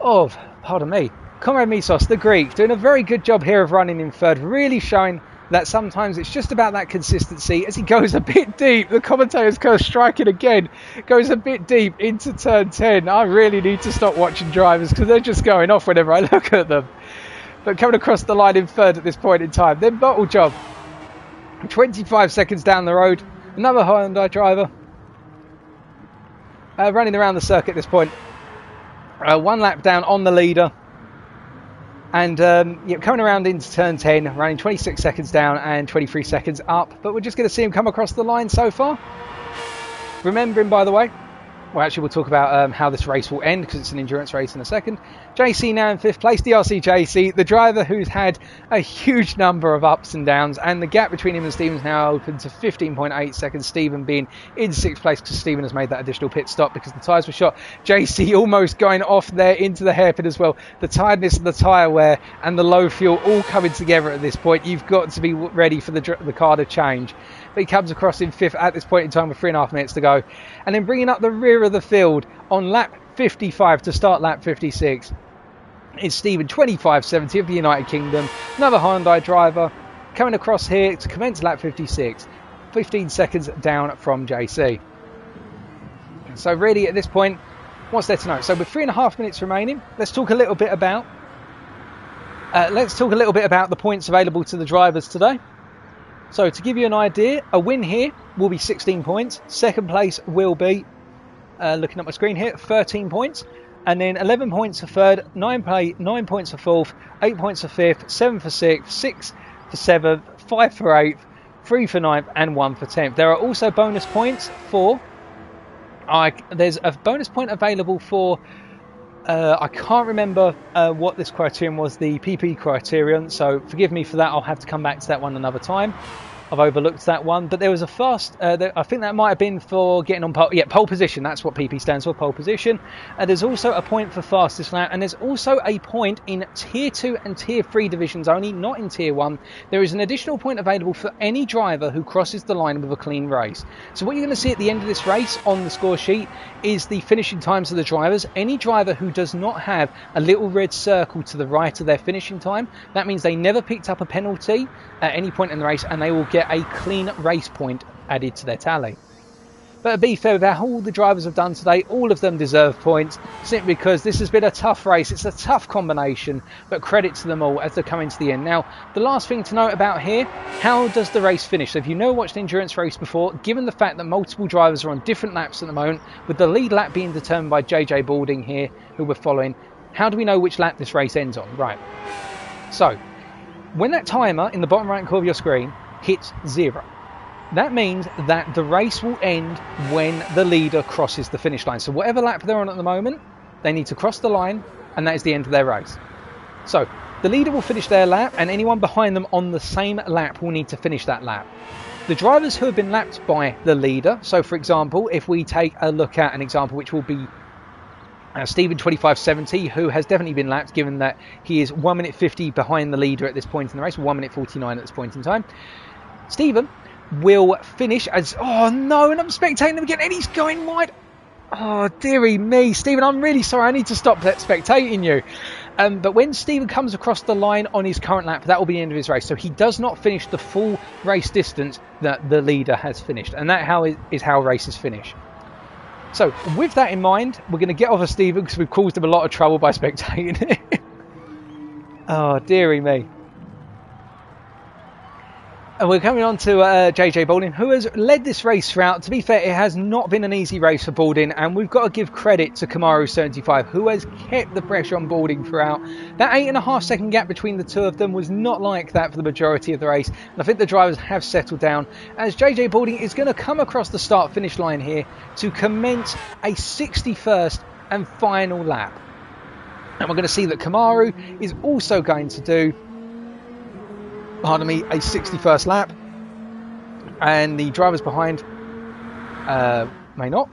of, pardon me, Comrade Misos, the Greek, doing a very good job here of running in third, really showing that sometimes it's just about that consistency. As he goes a bit deep, the commentator's kind of striking again, goes a bit deep into turn 10. I really need to stop watching drivers because they're just going off whenever I look at them. But coming across the line in third at this point in time. Then Bottle Job, 25 seconds down the road, another Hyundai driver, running around the circuit at this point. 1 lap down on the leader. And coming around into turn 10, running 26 seconds down and 23 seconds up. But we're just going to see him come across the line so far. Remembering, by the way, well, actually, we'll talk about how this race will end because it's an endurance race in a second. JC now in 5th place, DRC JC, the driver who's had a huge number of ups and downs, and the gap between him and Stephen's now open to 15.8 seconds, Stephen being in 6th place because Stephen has made that additional pit stop because the tyres were shot. JC almost going off there into the hairpin as well. The tiredness of the tyre wear and the low fuel all coming together at this point. You've got to be ready for the car to change. But he comes across in 5th at this point in time with 3.5 minutes to go. And then bringing up the rear of the field on lap 55 to start lap 56 is Stephen, 25.70 of the United Kingdom. Another Hyundai driver coming across here to commence lap 56. 15 seconds down from JC. So really at this point, what's there to know? So with 3.5 minutes remaining, let's talk a little bit about the points available to the drivers today. So to give you an idea, a win here will be 16 points. Second place will be, looking at my screen here, 13 points. And then 11 points for third, 9 points for fourth, 8 points for fifth, 7 for sixth, 6 for seventh, 5 for eighth, 3 for ninth, and 1 for 10th. There are also bonus points for, there's a bonus point available for, I can't remember what this criterion was, the PP criterion, so forgive me for that. I'll have to come back to that one another time. I've overlooked that one, but there was a fast, I think that might have been for getting on pole position. That's what PP stands for, pole position. There's also a point for fastest lap, and there's also a point in tier 2 and tier 3 divisions only, not in tier 1. There is an additional point available for any driver who crosses the line with a clean race. So what you're going to see at the end of this race on the score sheet is the finishing times of the drivers. Any driver who does not have a little red circle to the right of their finishing time, that means they never picked up a penalty at any point in the race, and they will get a clean race point added to their tally. But to be fair, with how all the drivers have done today, all of them deserve points, simply because this has been a tough race. It's a tough combination, but credit to them all as they're coming to the end. Now, the last thing to note about here, how does the race finish? So if you've never watched an endurance race before, given the fact that multiple drivers are on different laps at the moment, with the lead lap being determined by JJ Balding here, who we're following, how do we know which lap this race ends on? Right. So, when that timer in the bottom right corner of your screen hits 0, that means that the race will end when the leader crosses the finish line. So whatever lap they're on at the moment, they need to cross the line, and that is the end of their race. So the leader will finish their lap, and anyone behind them on the same lap will need to finish that lap. The drivers who have been lapped by the leader, so for example, if we take a look at an example which will be Stephen, 25.70, who has definitely been lapped, given that he is 1 minute 50 behind the leader at this point in the race, 1 minute 49 at this point in time. Stephen will finish as, oh no, and I'm spectating him again, and he's going wide. Oh, dearie me. Stephen, I'm really sorry, I need to stop spectating you. But when Stephen comes across the line on his current lap, that will be the end of his race. So he does not finish the full race distance that the leader has finished. And that is how races finish. So with that in mind, we're going to get off of Stephen because we've caused him a lot of trouble by spectating. Oh, dearie me. And we're coming on to JJ Balding, who has led this race throughout. To be fair, it has not been an easy race for Balding, and we've got to give credit to Kamaru75, who has kept the pressure on Balding throughout. That 8.5 second gap between the two of them was not like that for the majority of the race, and I think the drivers have settled down, as JJ Balding is going to come across the start-finish line here to commence a 61st and final lap. And we're going to see that Kamaru is also going to do pardon me, a 61st lap. And the drivers behind may not.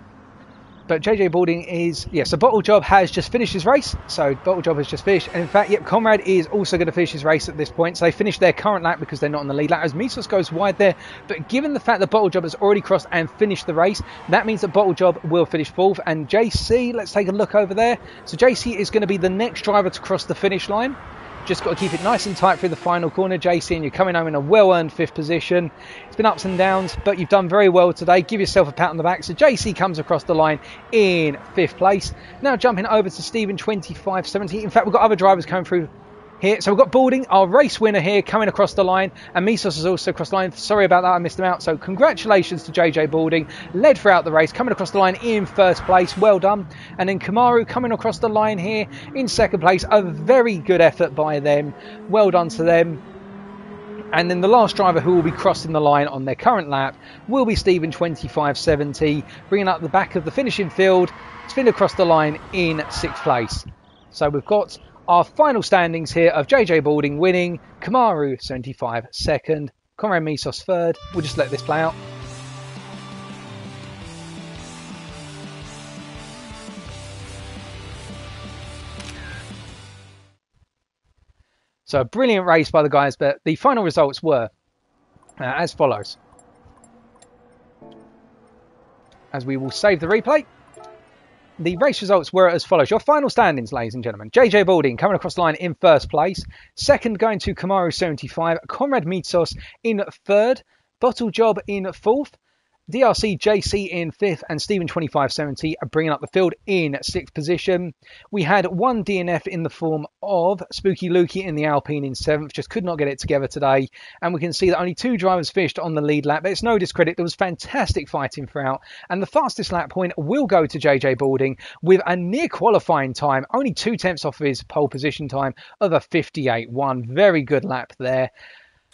But JJ Balding is, so Bottle Job has just finished his race. So Bottle Job has just finished. And in fact, yep, Conrad is also going to finish his race at this point. So they finished their current lap because they're not on the lead lap as Misos goes wide there. But given the fact that Bottle Job has already crossed and finished the race, that means that Bottle Job will finish 4th. And JC, let's take a look over there. So JC is going to be the next driver to cross the finish line. Just got to keep it nice and tight through the final corner, JC, and you're coming home in a well-earned 5th position. It's been ups and downs, but you've done very well today. Give yourself a pat on the back. So JC comes across the line in 5th place. Now jumping over to Stephen 2570. In fact, we've got other drivers coming through here. So we've got Balding, our race winner here, coming across the line, and Misos has also crossed the line. Sorry about that, I missed him out. So congratulations to JJ Balding, led throughout the race, coming across the line in 1st place. Well done. And then Kamaru coming across the line here in 2nd place. A very good effort by them. Well done to them. And then the last driver who will be crossing the line on their current lap will be Stephen 2570, bringing up the back of the finishing field to finish across the line in 6th place. So we've got our final standings here of JJ Balding winning, Kamaru 75 second, Conrad Misos 3rd. We'll just let this play out. So a brilliant race by the guys, but the final results were as follows. As we will save the replay. The race results were as follows. Your final standings, ladies and gentlemen. JJ Balding coming across the line in 1st place. 2nd going to Kamaru 75. Conrad Misos in 3rd. Bottle Job in 4th. DRC JC in 5th, and Stephen 2570 are bringing up the field in 6th position. We had one DNF in the form of Spooky Lukey in the Alpine in 7th, just could not get it together today. And we can see that only 2 drivers finished on the lead lap, but it's no discredit. There was fantastic fighting throughout, and the fastest lap point will go to JJ Balding with a near qualifying time, only 2/10 off of his pole position time of a 58.1. Very good lap there.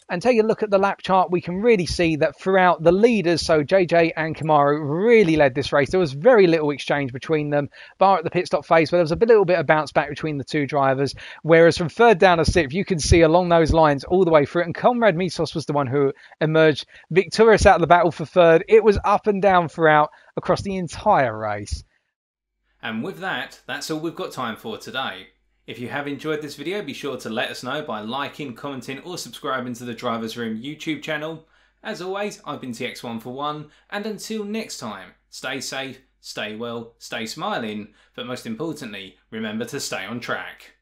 And take a look at the lap chart, we can really see that throughout the leaders, so JJ and Kamaru really led this race. There was very little exchange between them, bar at the pit stop phase, where there was a little bit of bounce back between the 2 drivers. Whereas from 3rd down to 6th, you can see along those lines all the way through it. And Conrad Misos was the one who emerged victorious out of the battle for 3rd. It was up and down throughout across the entire race. And with that, that's all we've got time for today. If you have enjoyed this video, be sure to let us know by liking, commenting or subscribing to the Drivers Room YouTube channel. As always, I've been TX141, and until next time, stay safe, stay well, stay smiling, but most importantly, remember to stay on track.